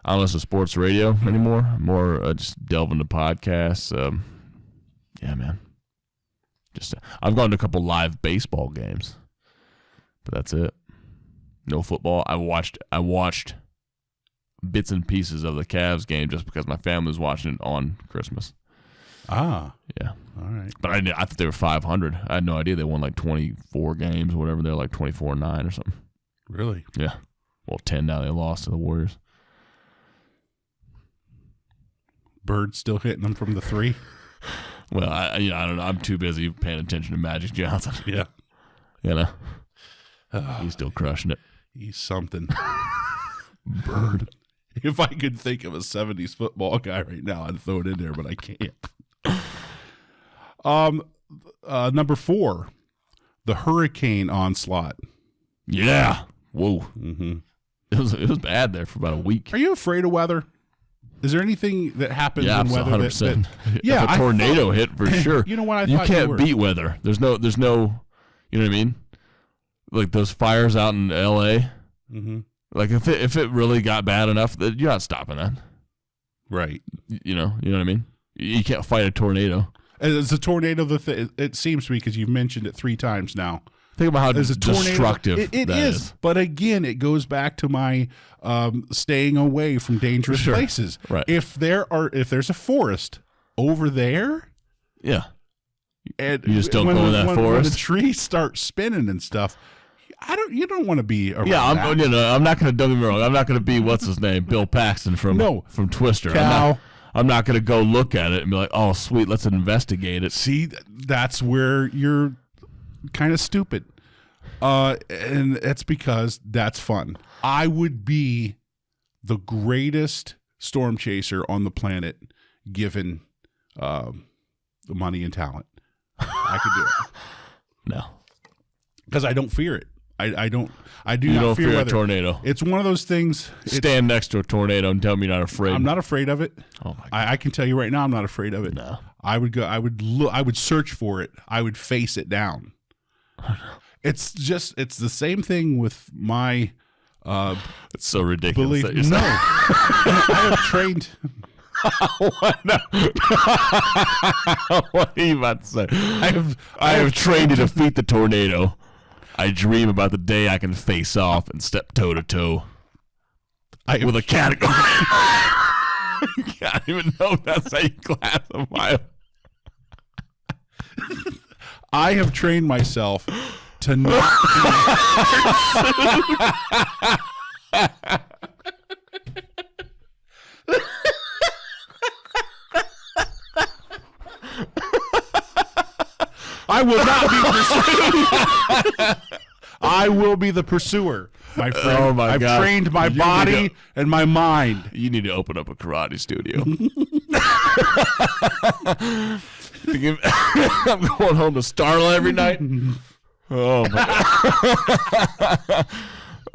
I don't listen to sports radio anymore. More just delve into podcasts. Yeah, man. Just I've gone to a couple live baseball games, but that's it. No football. I watched bits and pieces of the Cavs game just because my family was watching it on Christmas. Ah, yeah. All right. But I thought they were 500. I had no idea they won like 24 games or whatever. They're like 24-9 or something. Really? Yeah. Well, 10 now. They lost to the Warriors. Bird still hitting them from the 3. Well, I don't know. I'm too busy paying attention to Magic Johnson. Yeah. You know, he's still crushing it. He's something. Bird. If I could think of a 70s football guy right now, I'd throw it in there, but I can't. Number 4, the hurricane onslaught. Yeah. Whoa. Mm-hmm. It was bad there for about a week. Are you afraid of weather? Is there anything that happens Yeah, in weather 100%. Yeah, if a tornado hit for sure. You know what? You can't beat weather. There's no. You know what I mean? Like those fires out in L.A. Mm-hmm. Like if it really got bad enough, that you're not stopping that. Right. You know what I mean? You can't fight a tornado. Is a tornado it seems to be, because you've mentioned it 3 times now. Think about how As a tornado, destructive it that is. But again, it goes back to my staying away from dangerous places. Right. If there's a forest over there, yeah, and you just don't go in that when forest. the trees start spinning and stuff, you don't want to be around. Yeah, that. I'm not gonna. Don't get me wrong. I'm not gonna be what's his name, Bill Paxton from Twister. Cal. I'm not gonna go look at it and be like, oh sweet, let's investigate it. See, that's where you're kind of stupid. And that's because that's fun. I would be the greatest storm chaser on the planet given the money and talent. I could do it. No. Because I don't fear it. I do You not don't fear a weather. tornado. It's one of those things. Stand next to a tornado and tell me you're not afraid. I'm not afraid of it. Oh my God. I can tell you right now, I'm not afraid of it. No. I would go. I would search for it. I would face it down. It's the same thing with my. It's so ridiculous. Believe that you're no. saying- I have trained. What are you about to say? I have trained to defeat the tornado. I dream about the day I can face off and step toe to toe with a category. I don't even know if that's how you classify it. I have trained myself to not. I will not be pursued. I will be the pursuer, my friend. Oh my I've God. trained my You body need and my mind. You need to open up a karate studio. I'm going home to Starla every night. Oh my God.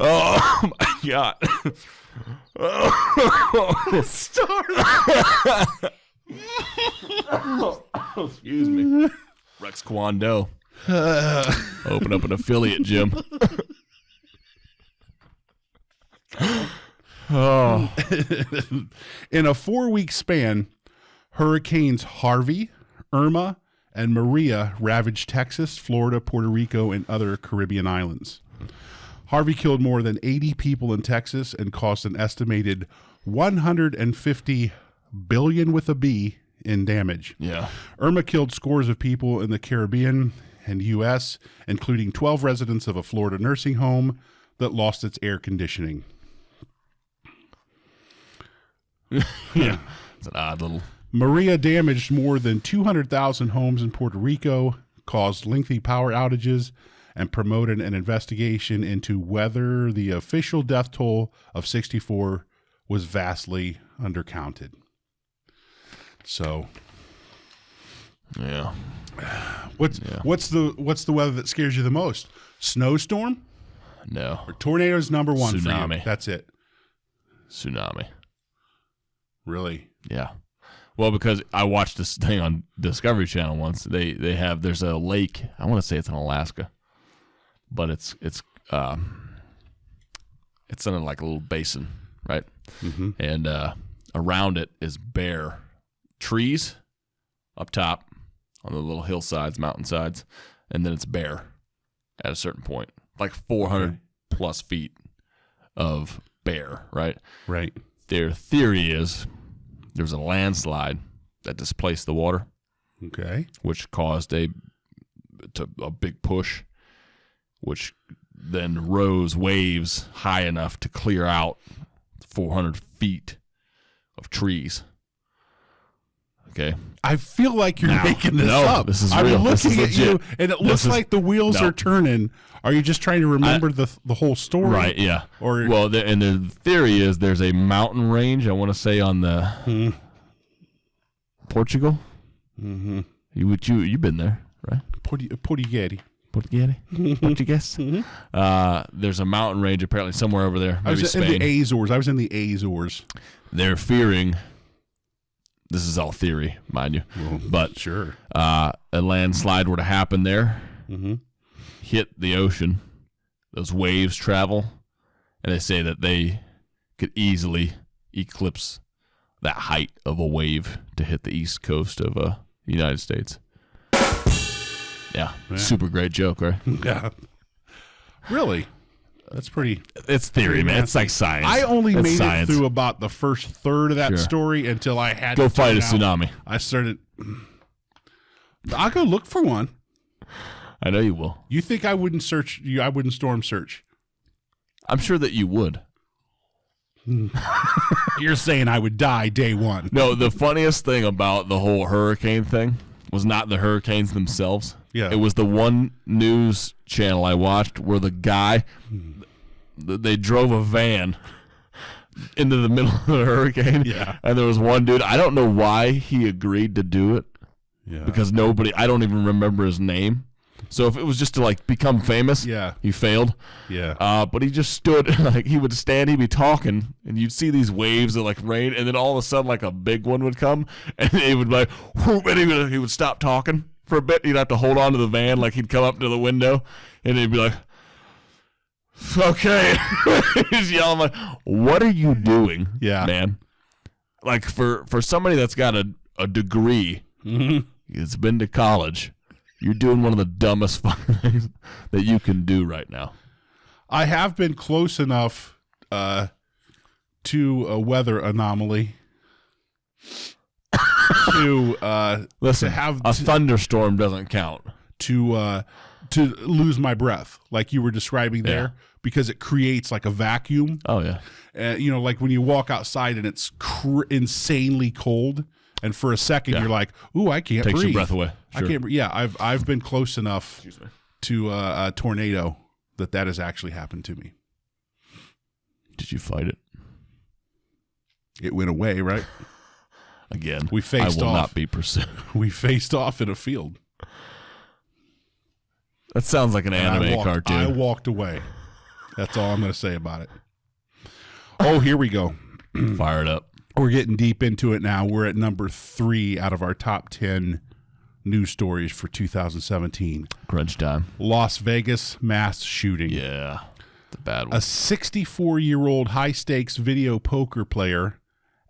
Oh my God. Starla. Excuse me. Rex Kwon-Do. Open up an affiliate gym. Oh. In a 4-week span, Hurricanes Harvey, Irma, and Maria ravaged Texas, Florida, Puerto Rico, and other Caribbean islands. Harvey killed more than 80 people in Texas and caused an estimated $150 billion with a B in damage. Yeah. Irma killed scores of people in the Caribbean and U.S., including 12 residents of a Florida nursing home that lost its air conditioning. Yeah, it's an odd little... Maria damaged more than 200,000 homes in Puerto Rico, caused lengthy power outages, and promoted an investigation into whether the official death toll of 64 was vastly undercounted. So, yeah. What's the weather that scares you the most? Snowstorm? No. Or tornadoes number one Tsunami. for you? That's it. Tsunami. Really? Yeah. Well, because I watched this thing on Discovery Channel once. There's a lake. I want to say it's in Alaska, but it's in like a little basin, right? Mm-hmm. And around it is bare trees up top on the little hillsides, mountainsides, and then it's bare at a certain point, like 400 plus feet of bare, right? Right. Their theory is there's a landslide that displaced the water, okay, which caused a big push, which then rose waves high enough to clear out 400 feet of trees. Okay. I feel like you're making this up. This is I'm real. looking at you, and it looks like the wheels are turning. Are you just trying to remember the whole story? Right, yeah. Or and the theory is there's a mountain range, I want to say, on the Portugal. Mm-hmm. You've been there, right? Portuguese. Portuguese. There's a mountain range apparently somewhere over there. Maybe I was Spain. in the Azores. I was in the Azores. They're fearing. This is all theory, mind you. Well, but sure. A landslide were to happen there, hit the ocean, those waves travel, and they say that they could easily eclipse that height of a wave to hit the east coast of the United States. Yeah, super great joke, right? Yeah. Really? That's pretty... It's theory, man. It's like science. I only made science. it through about the first third of that story until I had to fight a tune out. tsunami. I started... I'll go look for one. I know you will. You think I wouldn't search? I wouldn't storm search? I'm sure that you would. You're saying I would die day one. No, the funniest thing about the whole hurricane thing was not the hurricanes themselves. Yeah. It was the one news channel I watched where the guy, they drove a van into the middle of the hurricane. Yeah. And there was one dude, I don't know why he agreed to do it. Yeah. Because I don't even remember his name. So if it was just to like become famous, he failed. Yeah. But he just stood, like he would stand, he'd be talking, and you'd see these waves of like rain, and then all of a sudden like a big one would come, and it would like, whoop, and he would stop talking for a bit. He'd have to hold on to the van, like he'd come up to the window, and he'd be like, okay. He's yelling like, what are you doing, man? Like for somebody that's got a degree, it's been to college, you're doing one of the dumbest fucking things that you can do right now. I have been close enough to a weather anomaly to listen. To have a thunderstorm doesn't count. To lose my breath, like you were describing there, because it creates like a vacuum. Oh yeah. Like when you walk outside and it's insanely cold. And for a second, you're like, "Ooh, I can't breathe." Takes your breath away. Sure. I can't. I've been close enough to a tornado that has actually happened to me. Did you fight it? It went away, right? Again, we faced off. I will not be pursued. We faced off in a field. That sounds like an anime cartoon. I walked away. That's all I'm going to say about it. Oh, here we go. Fire it up. We're getting deep into it now. We're at number 3 out of our top 10 news stories for 2017. Crunch time. Las Vegas mass shooting. Yeah, the bad one. A 64-year-old high-stakes video poker player,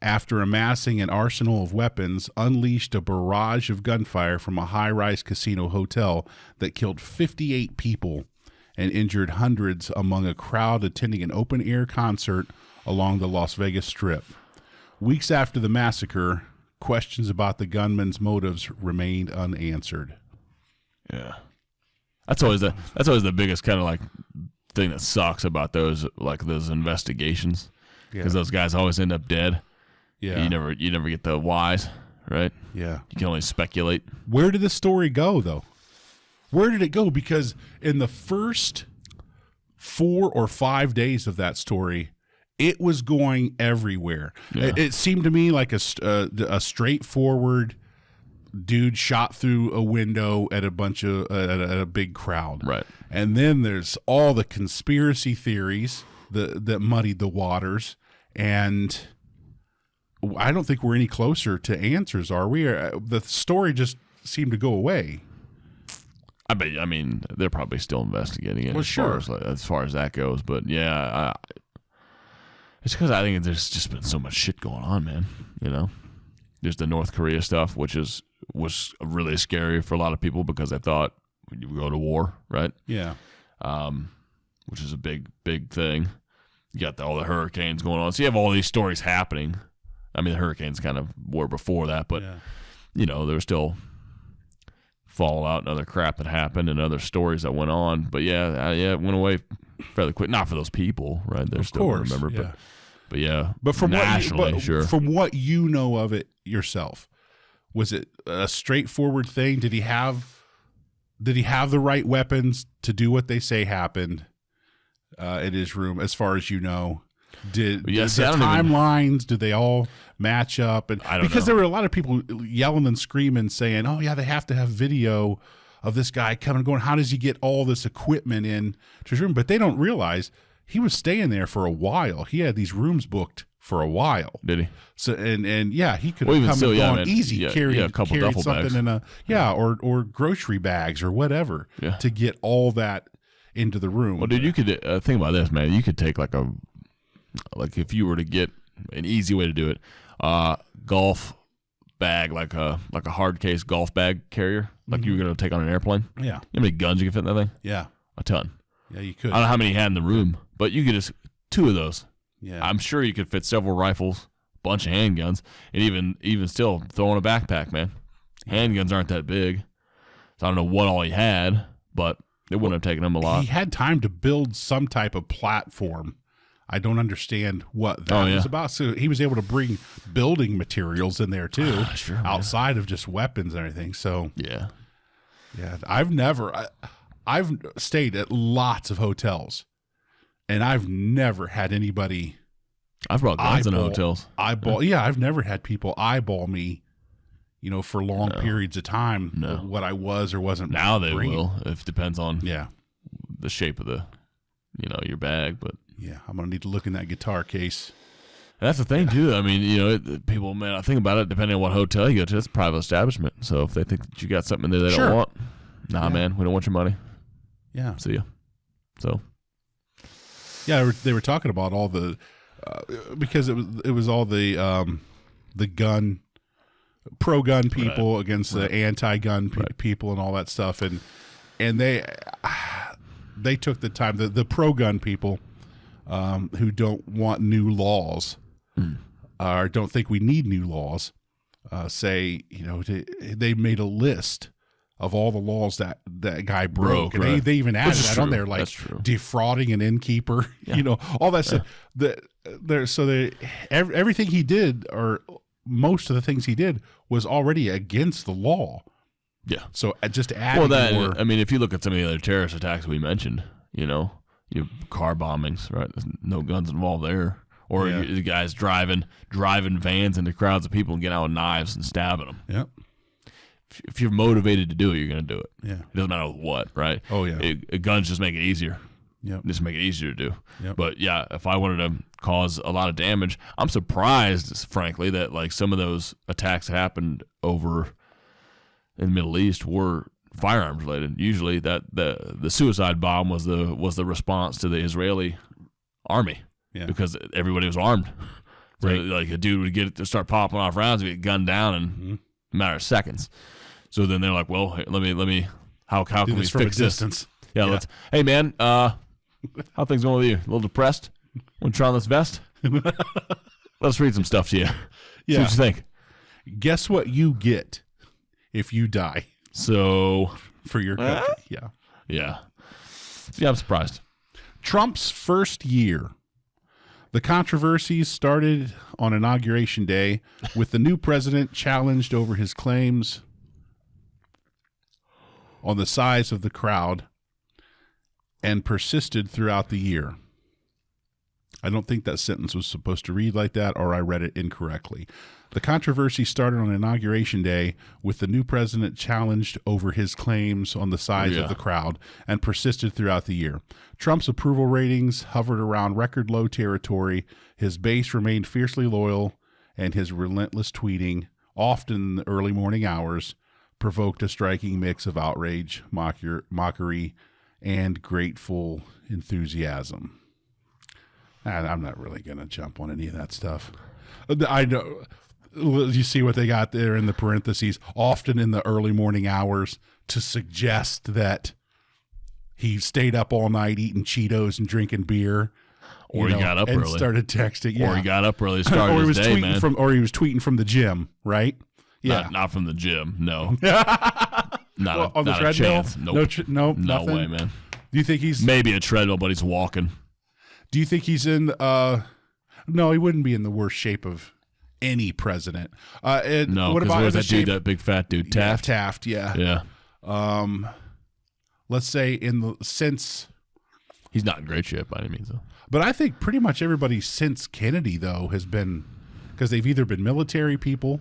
after amassing an arsenal of weapons, unleashed a barrage of gunfire from a high-rise casino hotel that killed 58 people and injured hundreds among a crowd attending an open-air concert along the Las Vegas Strip. Weeks after the massacre, questions about the gunman's motives remained unanswered. Yeah. That's always the biggest kind of like thing that sucks about those investigations, because those guys always end up dead. Yeah, you never get the whys, right? Yeah, you can only speculate. Where did the story go though? Where did it go? Because in the first 4 or 5 days of that story, it was going everywhere. Yeah. It seemed to me like a straightforward dude shot through a window at a big crowd. Right. And then there's all the conspiracy theories that muddied the waters, and I don't think we're any closer to answers, are we? The story just seemed to go away. I mean, they're probably still investigating it as far as that goes. But yeah, it's because I think there's just been so much shit going on, man. You know, there's the North Korea stuff, which was really scary for a lot of people because they thought we go to war, right? Yeah. Which is a big thing. You got all the hurricanes going on, so you have all these stories happening. I mean, the hurricanes kind of were before that, but you know, there's still fallout and other crap that happened and other stories that went on. But it went away fairly quick. Not for those people, right? They're still going to remember, but yeah. But from nationally, from what you know of it yourself, was it a straightforward thing? Did he have the right weapons to do what they say happened in his room, as far as you know? Did the timelines, did they all match up? And I don't because know. there were a lot of people yelling and screaming, saying, "Oh yeah, they have to have video of this guy coming and going. How does he get all this equipment in to his room?" But they don't realize he was staying there for a while. He had these rooms booked for a while. Did he? So and yeah, he could have come and gone easy, carried a couple duffel something bags. or grocery bags or whatever to get all that into the room. Well, dude, you could think about this, man. You could take like if you were to get an easy way to do it, golf bag, like a hard case golf bag carrier, like you were going to take on an airplane. Yeah. You know how many guns you could fit in that thing? Yeah. A ton. Yeah, you could. I don't know how many he had in the room, but you could just 2 of those. Yeah. I'm sure you could fit several rifles, a bunch of handguns, and even still throw in a backpack, man. Handguns aren't that big. So I don't know what all he had, but it wouldn't have taken him a lot. He had time to build some type of platform. I don't understand what that was about. So he was able to bring building materials in there too, outside of just weapons and everything. So yeah. I've stayed at lots of hotels, and I've never had anybody. I've brought guns in hotels. I've never had people eyeball me, for long periods of time. What I was or wasn't. Now they bringing. will. It depends on the shape of the, your bag, but. Yeah, I'm gonna need to look in that guitar case. That's the thing too. I mean, people, man, I think about it. Depending on what hotel you go to, it's a private establishment. So if they think that you got something in there they don't want, man, we don't want your money. Yeah, see ya. So, yeah, they were talking about all the because it was all the gun pro gun people against the anti-gun people and all that stuff, and they took the time the pro gun people. Who don't want new laws or don't think we need new laws, say, they made a list of all the laws that guy broke. And they even added that on there, like defrauding an innkeeper, all that stuff. Everything he did, or most of the things he did, was already against the law. Yeah. So just adding more. I mean, if you look at some of the other terrorist attacks we mentioned, you have car bombings, right? There's no guns involved there. Or the guys driving vans into crowds of people and getting out with knives and stabbing them. Yep. If you're motivated to do it, you're going to do it. Yeah. It doesn't matter what, right? Oh, yeah. Guns just make it easier. Yep. Just make it easier to do. Yep. But, yeah, if I wanted to cause a lot of damage, I'm surprised, frankly, that, like, some of those attacks that happened over in the Middle East were firearms related. Usually that the suicide bomb was the response to the Israeli army because everybody was armed. So like a dude would start popping off rounds and get gunned down in a matter of seconds. So then they're like, well, let me how can we fix this? Yeah, let's. Hey man, how things going with you? A little depressed? Want to try on this vest? Let's read some stuff to you. Yeah. See what you think. Guess what you get if you die. So for your country, Yeah. Yeah, I'm surprised. Trump's first year. The controversies started on Inauguration Day with the new president challenged over his claims on the size of the crowd and persisted throughout the year. I don't think that sentence was supposed to read like that, or I read it incorrectly. The controversy started on Inauguration Day with the new president challenged over his claims on the size of the crowd and persisted throughout the year. Trump's approval ratings hovered around record low territory. His base remained fiercely loyal, and his relentless tweeting, often in the early morning hours, provoked a striking mix of outrage, mockery, and grateful enthusiasm. I'm not really going to jump on any of that stuff. I know. You see what they got there in the parentheses, often in the early morning hours, to suggest that he stayed up all night eating Cheetos and drinking beer. Or he got up and early. Started texting. Yeah. Or he got up early, started his day, man. Or he was tweeting from the gym, right? Yeah. Not from the gym, no. Not on the not treadmill? a chance. Nope. No No way, man. Do you think he's... Maybe a treadmill, but he's walking. Do you think he's in... No, he wouldn't be in the worst shape of any president. No, because where's that dude, that big fat dude? Taft? Yeah, Taft, yeah. Yeah. Let's say since... He's not in great shape by any means, though. But I think pretty much everybody since Kennedy, though, has been... Because they've either been military people...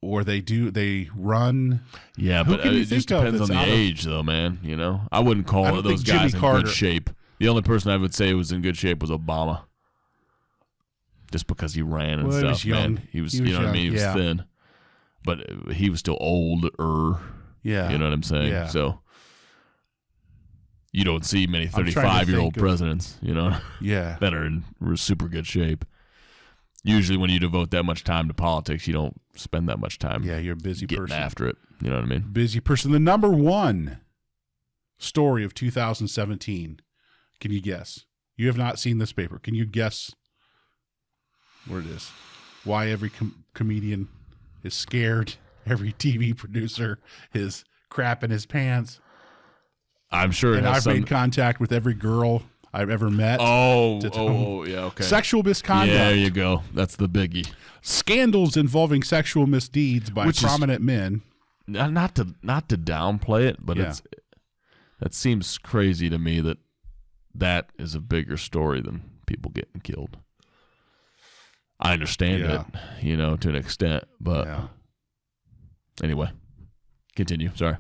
Or they run. Yeah, but it just depends on the age, though, man. You know, I wouldn't call those guys in good shape. The only person I would say was in good shape was Obama, just because he ran and stuff. He was young. Man. He was you know young. What I mean? He was thin, but he was still older. Yeah, you know what I'm saying. Yeah. So you don't see many 35-year-old presidents, you know, that are in super good shape. Usually when you devote that much time to politics, you don't spend that much time. Yeah, you're a busy getting person. After it. You know what I mean? Busy person. The number one story of 2017. Can you guess? You have not seen this paper. Can you guess where it is? Why every comedian is scared. Every TV producer is crapping his pants. I'm sure. And I've made contact with every girl I've ever met. Oh, yeah, okay. Sexual misconduct. Yeah, there you go. That's the biggie. Scandals involving sexual misdeeds by prominent men. Not to downplay it, but that seems crazy to me that is a bigger story than people getting killed. I understand it, you know, to an extent, but anyway, continue. Sorry.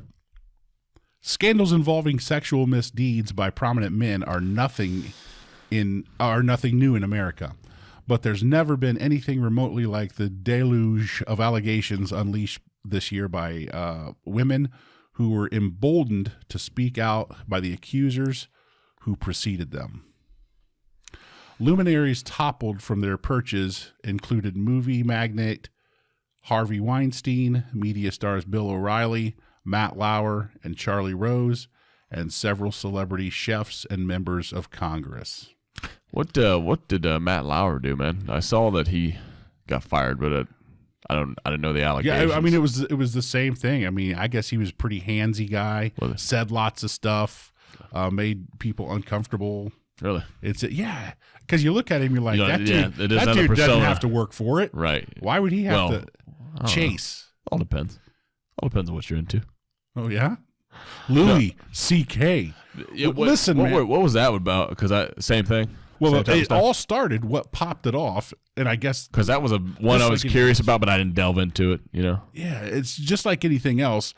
Scandals involving sexual misdeeds by prominent men are nothing new in America, but there's never been anything remotely like the deluge of allegations unleashed this year by women who were emboldened to speak out by the accusers who preceded them. Luminaries toppled from their perches included movie magnate Harvey Weinstein, media stars Bill O'Reilly, Matt Lauer, and Charlie Rose, and several celebrity chefs and members of Congress. What did Matt Lauer do, man? I saw that he got fired, but I didn't know the allegations. Yeah, I mean it was the same thing. I mean, I guess he was a pretty handsy guy. Said lots of stuff, made people uncomfortable. Really? Because you look at him, you're like, that dude doesn't have to work for it, right? Why would he have to chase? All depends. All depends on what you're into. Oh, yeah? Louis C.K. Yeah, listen, man. What was that about? Because same thing? Well, it all started, what popped it off, and I guess... Because that was one I was curious about, but I didn't delve into it, you know? Yeah, it's just like anything else.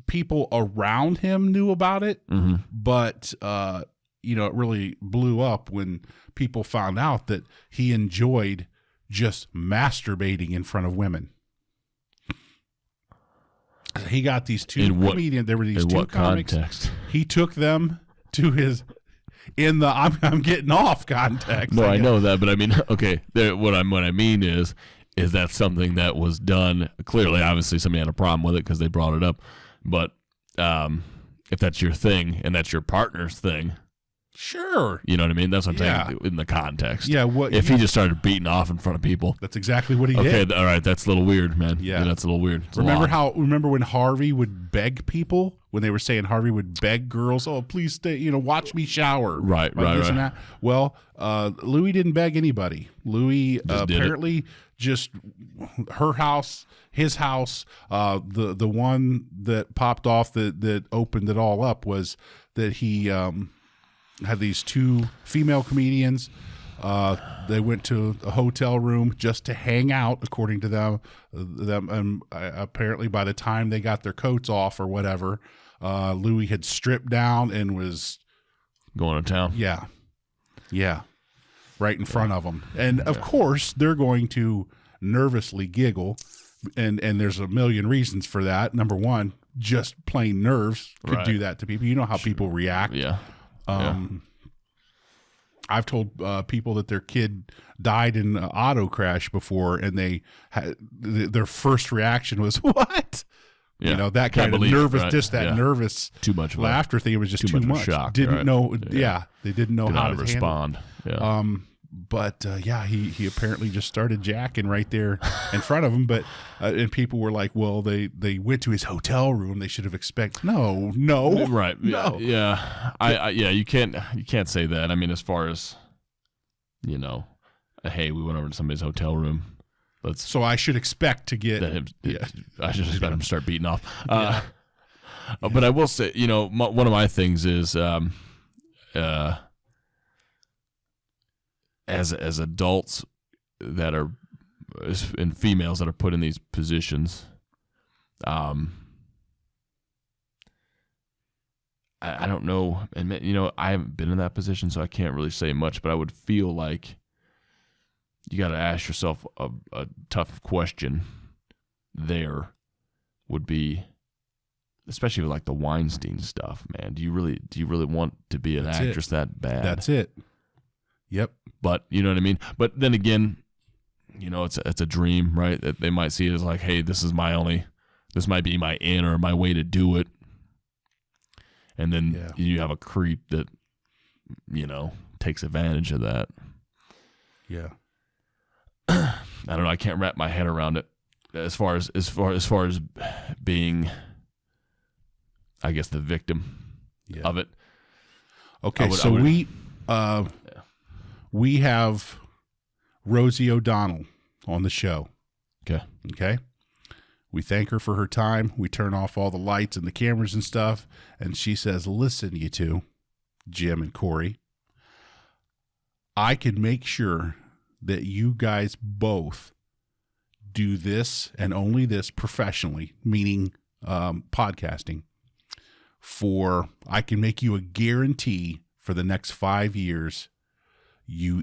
People around him knew about it, but, you know, it really blew up when people found out that he enjoyed just masturbating in front of women. He got these two comedians. There were these two comics. Context? He took them to his in the I'm getting off context. No, I know that, but I mean, okay. What I mean is that something that was done. Clearly, obviously, somebody had a problem with it because they brought it up. But if that's your thing and that's your partner's thing, Sure. You know what I mean? That's what I'm saying in the context. Yeah. If he just started beating off in front of people. That's exactly what he did. Okay, all right. That's a little weird, man. Yeah. That's a little weird. Remember when Harvey would beg people? When they were saying Harvey would beg girls, oh, please stay, watch me shower. Right. Well, Louis didn't beg anybody. Louis apparently just her house, his house, the one that popped off that opened it all up was that he had these two female comedians. They went to a hotel room just to hang out, according to them. Apparently, by the time they got their coats off or whatever, Louis had stripped down and was going to town. Yeah, right in front of them. And of course, they're going to nervously giggle, and there's a million reasons for that. Number one, just plain nerves could do that to people. You know how people react. Yeah. I've told people that their kid died in an auto crash before, and their first reaction was, what? Yeah. That kind of nervous, just that nervous too much laughter thing. It was just too much. Shock, didn't know. Yeah. They didn't know how to respond. Yeah. But he apparently just started jacking right there in front of him. But and people were like, well, they went to his hotel room. They should have expected. No, right? No. Yeah. You can't say that. I mean, as far as hey, we went over to somebody's hotel room. So I should expect to get. I should expect him to start beating off. But I will say, one of my things is, as adults that are, and females that are put in these positions, I don't know, and I haven't been in that position, so I can't really say much. But I would feel like you got to ask yourself a tough question. There would be, especially with like the Weinstein stuff, man. Do you really want to be an actress that bad? That's it. Yep. But you know what I mean? But then again, it's a dream, right? That they might see it as like, hey, this might be my in or my way to do it. And then you have a creep that, takes advantage of that. Yeah. I don't know. I can't wrap my head around it as far as being, I guess, the victim of it. Okay. We have Rosie O'Donnell on the show. Okay. We thank her for her time. We turn off all the lights and the cameras and stuff. And she says, listen, you two, Jim and Cory, I can make sure that you guys both do this and only this professionally, meaning podcasting, I can make you a guarantee for the next 5 years you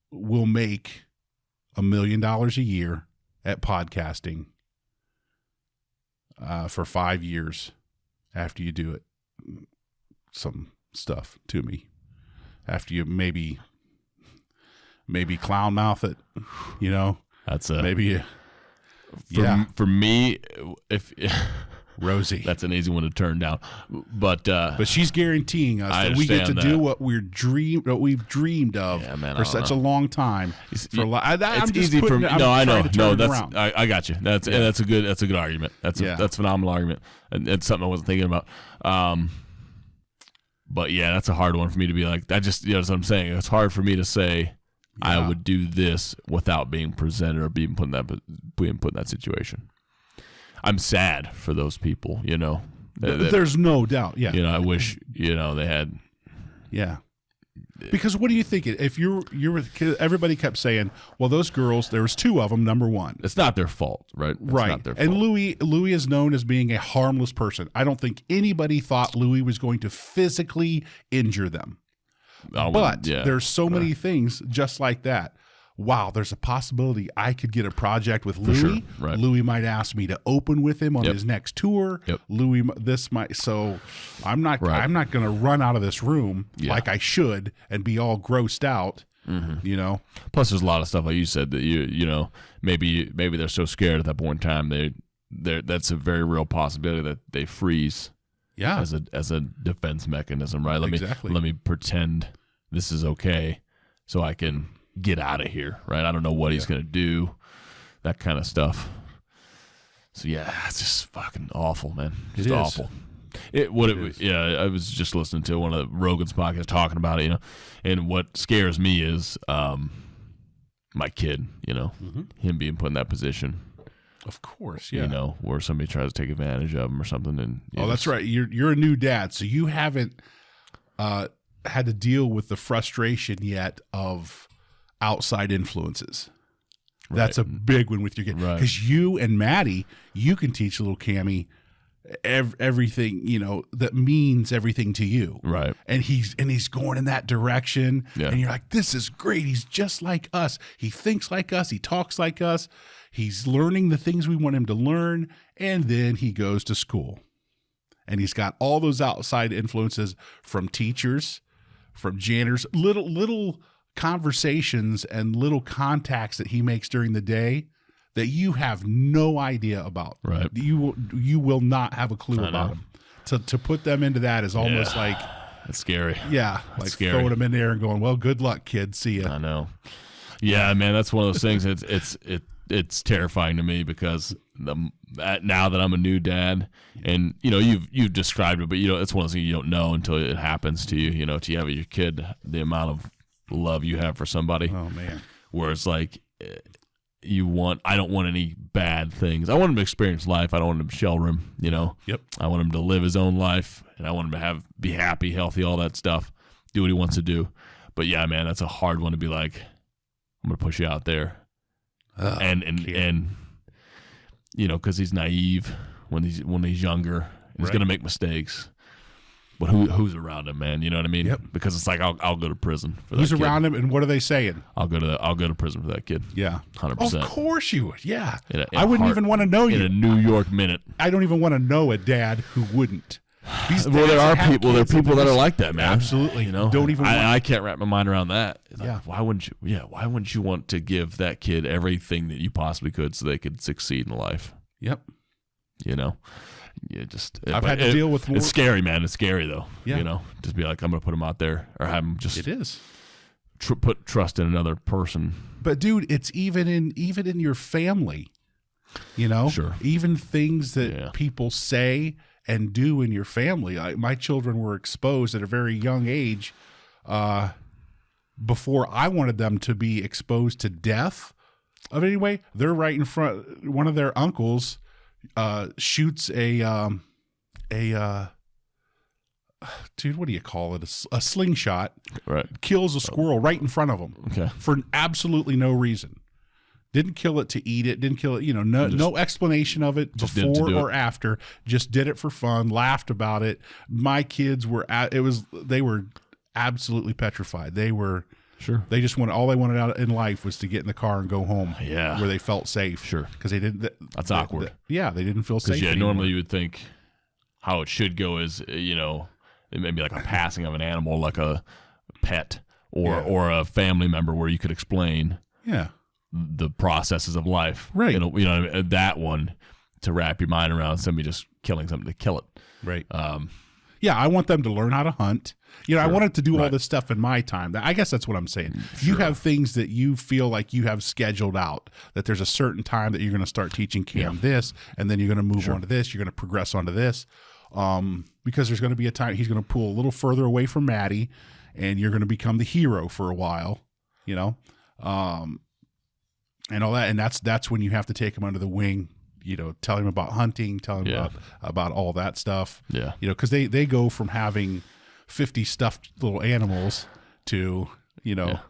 will make $1 million a year at podcasting for 5 years after you do it. Some stuff to me. After you maybe clown mouth it, That's maybe. For me, if Rosie, that's an easy one to turn down, but she's guaranteeing us that we get to do what we've dreamed of for such a long time. It's easy for me. No, I know. No, I got you. That's a good argument. That's a phenomenal argument, and it's something I wasn't thinking about. But yeah, that's a hard one for me to be like. That's what I'm saying. It's hard for me to say I would do this without being presented or being put in that situation. I'm sad for those people, There's no doubt. Yeah. I wish, they had. Yeah. Because what do you think? If everybody kept saying, well, those girls, there was two of them, number one. It's not their fault, right? Right. Not their and fault. Louis is known as being a harmless person. I don't think anybody thought Louis was going to physically injure them. But there's so many things just like that. Wow, there's a possibility I could get a project with Louis. Sure. Right. Louis might ask me to open with him on his next tour. Yep. So I'm not going to run out of this room like I should and be all grossed out. Mm-hmm. Plus, there's a lot of stuff like you said that maybe they're so scared at that point in time that's a very real possibility that they freeze Yeah. As a defense mechanism, right? Exactly. Let me pretend this is okay so I can get out of here, right? I don't know what he's going to do, that kind of stuff. So yeah, it's just fucking awful, man. Just awful. I was just listening to one of Rogan's podcasts talking about it, and what scares me is my kid, him being put in that position. Of course, yeah. Where somebody tries to take advantage of him or something. And that's right. You're a new dad, so you haven't had to deal with the frustration yet of outside influences. Right. That's a big one with your kid. Because you and Maddie, you can teach little Cammie everything, that means everything to you. Right. And he's going in that direction. Yeah. And you're like, this is great. He's just like us. He thinks like us. He talks like us. He's learning the things we want him to learn. And then he goes to school. And he's got all those outside influences from teachers, from janitors, little conversations and little contacts that he makes during the day that you have no idea about. Right. You will not have a clue about them. To put them into that is almost like it's scary. Yeah, it's like scary. Throwing them in there and going, "Well, good luck, kid. See ya." I know. Yeah, man, that's one of those things. It's terrifying to me because now that I'm a new dad, and you've described it, but it's one of those things you don't know until it happens to you. To you have your kid, the amount of love you have for somebody. Oh man, where it's like. I don't want any bad things. I want him to experience life. I don't want him to shelter him, Yep. I want him to live his own life, and I want him to be happy, healthy, all that stuff, do what he wants to do. But yeah, man, that's a hard one to be like, I'm going to push you out there. And because he's naive when he's younger, and he's going to make mistakes. But who's around him, man? You know what I mean? Yep. Because it's like I'll go to prison for that. Who's kid. around him, and what are they saying? I'll go to prison for that kid. Yeah, 100%. Of course you would. Yeah, I wouldn't even want to know you in a New York minute. I don't even want to know a dad who wouldn't. Well, there are people. There are people that are like that, man. Absolutely. Don't even. I can't wrap my mind around that. Yeah. Why wouldn't you? Yeah. Why wouldn't you want to give that kid everything that you possibly could so they could succeed in life? Yep. I've had to deal with more. It's scary, man. It's scary though. Yeah. Just be like, I'm gonna put him out there, or have him just. It is. Put trust in another person. But dude, it's even in your family. Sure. Even things that people say and do in your family. My children were exposed at a very young age. Before I wanted them to be exposed to death. Of anyway, they're right in front. One of their uncles. Shoots a dude, what do you call it? A slingshot. Right. Kills a squirrel right in front of him. Okay. For absolutely no reason. Didn't kill it to eat it. Didn't kill it. No explanation of it before or after. Just did it for fun. Laughed about it. My kids were they were absolutely petrified. They were. Sure. They just all they wanted out in life was to get in the car and go home. Yeah. Where they felt safe. Sure. Because they didn't. That's awkward. They didn't feel safe. Yeah, normally you would think how it should go is, it may be like a passing of an animal, like a pet or a family member where you could explain the processes of life. Right. That one to wrap your mind around somebody just killing something to kill it. Right. I want them to learn how to hunt. I wanted to do all this stuff in my time. I guess that's what I'm saying. Sure. You have things that you feel like you have scheduled out, that there's a certain time that you're going to start teaching Cam this, and then you're going to move on to this. You're going to progress onto this. Because there's going to be a time he's going to pull a little further away from Maddie, and you're going to become the hero for a while, and all that. And that's when you have to take him under the wing. Tell him about hunting, tell him about all that stuff. Yeah. Because they go from having 50 stuffed little animals to,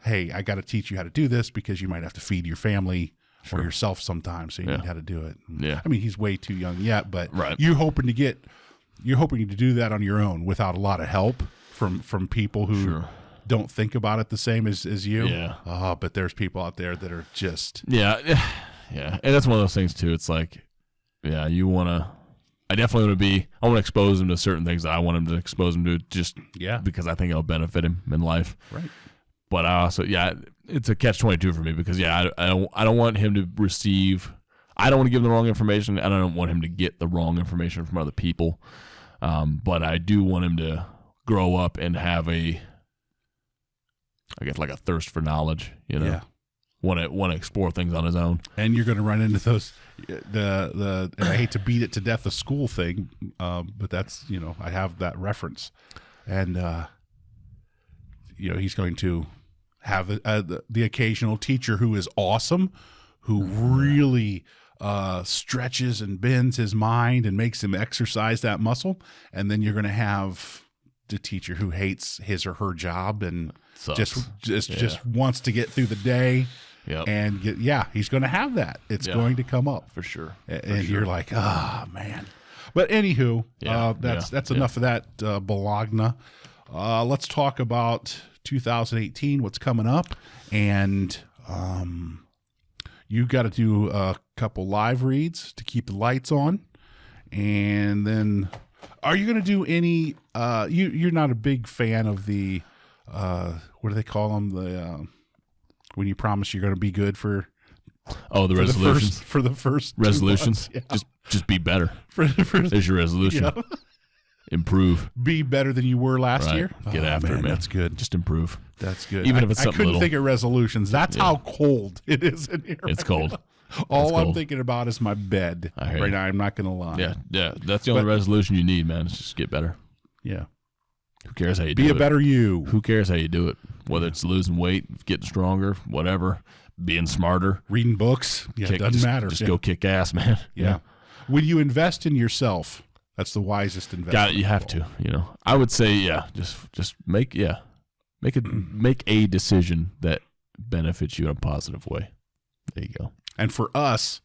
hey, I got to teach you how to do this because you might have to feed your family or yourself sometimes. So you need how to do it. Yeah. I mean, he's way too young yet, but you're hoping to do that on your own without a lot of help from people who don't think about it the same as you. Yeah. But there's people out there that are just. Yeah. Yeah. And that's one of those things too. It's like, I definitely I want to expose him to certain things that I want him to expose him to just because I think it'll benefit him in life. Right. But I also, it's a catch-22 for me because, I don't want him to receive, I don't want to give him the wrong information, and I don't want him to get the wrong information from other people. But I do want him to grow up and have I guess like a thirst for knowledge, Yeah. Want to explore things on his own. And you're going to run into those and I hate to beat it to death, the school thing, but that's, I have that reference. And he's going to have the occasional teacher who is awesome, who really stretches and bends his mind and makes him exercise that muscle. And then you're going to have the teacher who hates his or her job and just wants to get through the day. Yep. And he's going to have that. It's going to come up for sure. And you're like, man. But anywho, that's enough of that Bologna. Let's talk about 2018, what's coming up. And you got to do a couple live reads to keep the lights on. And then are you going to do any you're not a big fan of the what do they call them, the when you promise you're going to be good for the resolutions for the first resolutions. Just be better. There's your resolution. Yeah. Improve. Be better than you were last year. Get after it, man. That's good. Just improve. That's good. Even if it's something I couldn't little. think of resolutions. That's how cold it is in here. It's cold. All I'm thinking about is my bed right now. I'm not going to lie. Yeah. That's the only resolution you need, man. Is just get better. Yeah. Who cares how you do it? Be a better you. Who cares how you do it? Whether it's losing weight, getting stronger, whatever, being smarter. Reading books. Yeah, it doesn't matter. Just go kick ass, man. Yeah. When you invest in yourself, that's the wisest investment. Got it. You have to. I would say, just make a decision that benefits you in a positive way. There you go. And for us,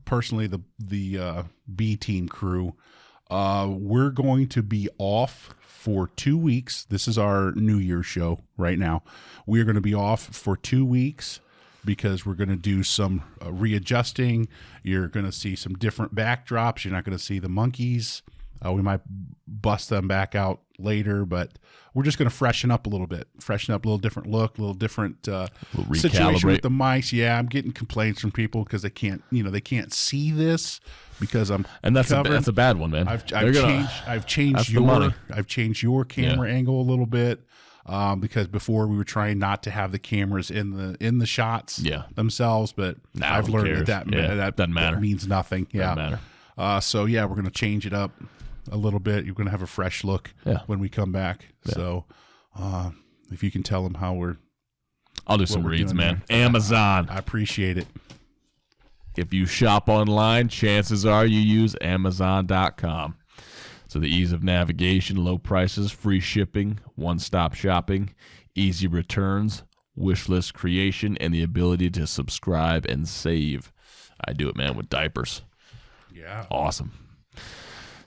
personally, the B team crew, we're going to be off for 2 weeks. This is our New Year's show right now. We are going to be off for 2 weeks because we're going to do some readjusting. You're going to see some different backdrops. You're not going to see the monkeys. We might bust them back out later, but we're just going to freshen up a little bit, a little different look, a little different situation with the mics. Yeah, I'm getting complaints from people because they can't see this because that's a bad one, man. I've changed your camera angle a little bit because before we were trying not to have the cameras in the shots themselves, but now I've learned that doesn't matter. That means nothing. Yeah, doesn't matter. So we're going to change it up a little bit. You're going to have a fresh look when we come back. Yeah. So if you can tell them I'll do some reads, man. Amazon. I appreciate it. If you shop online, chances are you use Amazon.com. So the ease of navigation, low prices, free shipping, one-stop shopping, easy returns, wish list creation, and the ability to subscribe and save. I do it, man, with diapers. Yeah. Awesome.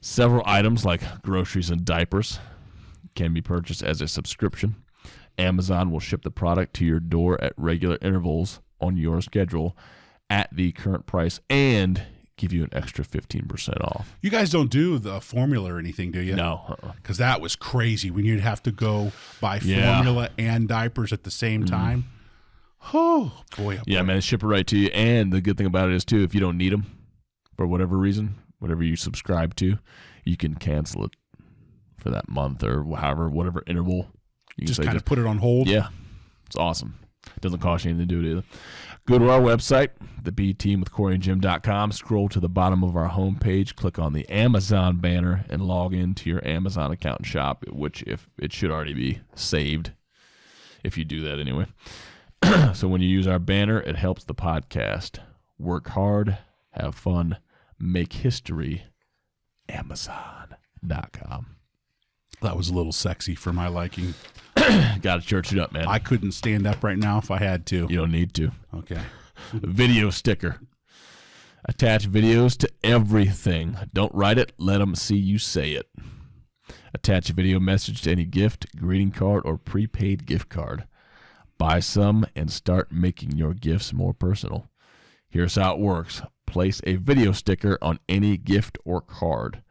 Several items like groceries and diapers can be purchased as a subscription. Amazon will ship the product to your door at regular intervals on your schedule at the current price and give you an extra 15% off. You guys don't do the formula or anything, do you? No. Because that was crazy when you'd have to go buy formula and diapers at the same time. Oh, boy. Yeah, man, ship it right to you. And the good thing about it is, too, if you don't need them for whatever reason, whatever you subscribe to, you can cancel it for that month or whatever interval. You just kind of put it on hold. Yeah. It's awesome. It doesn't cost you anything to do it either. Go to our website, thebteamwithcoryandjim.com. Scroll to the bottom of our homepage, click on the Amazon banner, and log into your Amazon account and shop, which if it should already be saved if you do that anyway. So when you use our banner, it helps the podcast. Work hard, have fun, make history. Amazon.com. That was a little sexy for my liking. Got to church it up, man. I couldn't stand up right now if I had to. You don't need to. Okay. Video sticker. Attach videos to everything. Don't write it. Let them see you say it. Attach a video message to any gift, greeting card, or prepaid gift card. Buy some and start making your gifts more personal. Here's how it works. Place a video sticker on any gift or card.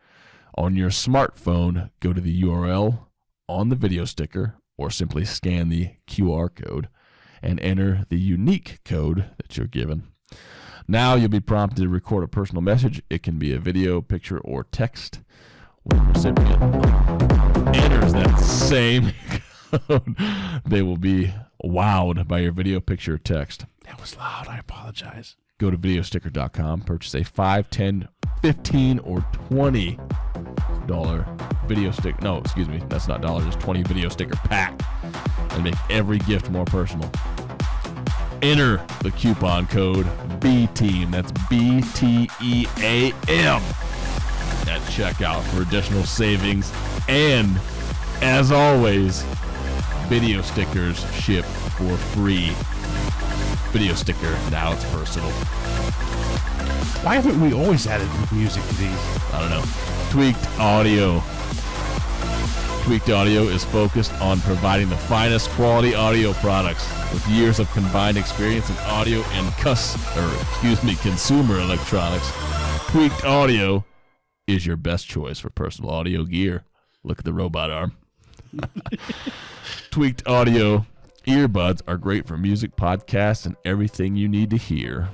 On your smartphone, go to the URL on the video sticker or simply scan the QR code and enter the unique code that you're given. Now you'll be prompted to record a personal message. It can be a video, picture, or text. when the recipient enters that same code, they will be wowed by your video, picture, or text. That was loud. I apologize. Go to videosticker.com, purchase a $5, $10, $15, or $20 video sticker. No, excuse me, that's not dollars. It's 20 video sticker pack, and make every gift more personal. Enter the coupon code BTEAM. That's BTEAM at checkout for additional savings. And as always, video stickers ship for free. Video sticker, now it's personal. Why haven't we always added music to these? I don't know. Tweaked Audio. Tweaked Audio is focused on providing the finest quality audio products with years of combined experience in audio and consumer electronics. Tweaked Audio is your best choice for personal audio gear. Look at the robot arm. Tweaked Audio earbuds are great for music, podcasts, and everything you need to hear.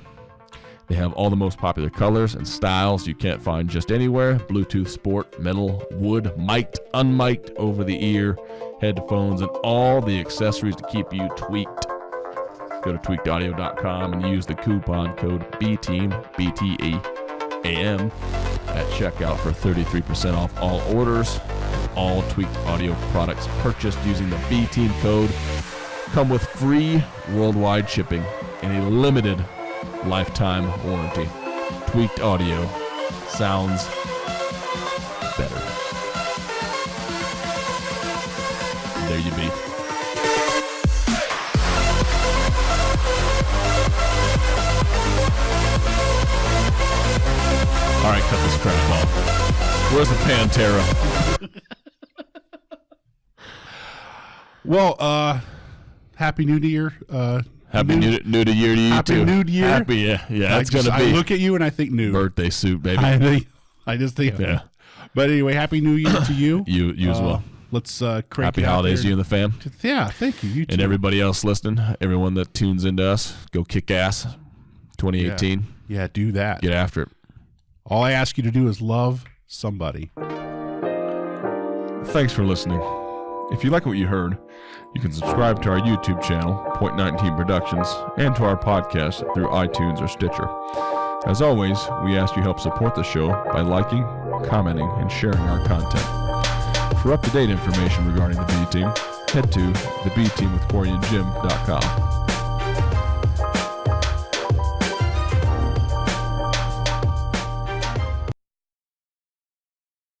They have all the most popular colors and styles you can't find just anywhere. Bluetooth, sport, metal, wood, mic'd, unmic'd, over-the-ear, headphones, and all the accessories to keep you tweaked. Go to tweakedaudio.com and use the coupon code BTEAM, BTEAM, at checkout for 33% off all orders. All Tweaked Audio products purchased using the BTEAM code come with free worldwide shipping and a limited lifetime warranty. Tweaked Audio sounds better. There you be. All right, cut this crap off. Where's the Pantera? Well, Happy New Year. Happy new to year to you Happy too. New Year. Happy, yeah. It's gonna be. I look at you and I think new birthday suit, baby. I just think. Yeah. But anyway, Happy New Year to you. You as well. Let's crank Happy it out holidays to there. you and the fam. Yeah, thank you. You too. And everybody else listening, everyone that tunes into us, go kick ass. 2018. Yeah, do that. Get after it. All I ask you to do is love somebody. Thanks for listening. If you like what you heard, you can subscribe to our YouTube channel, Point 19 Productions, and to our podcast through iTunes or Stitcher. As always, we ask you help support the show by liking, commenting, and sharing our content. For up-to-date information regarding the B Team, head to thebteamwithcoryandjim.com.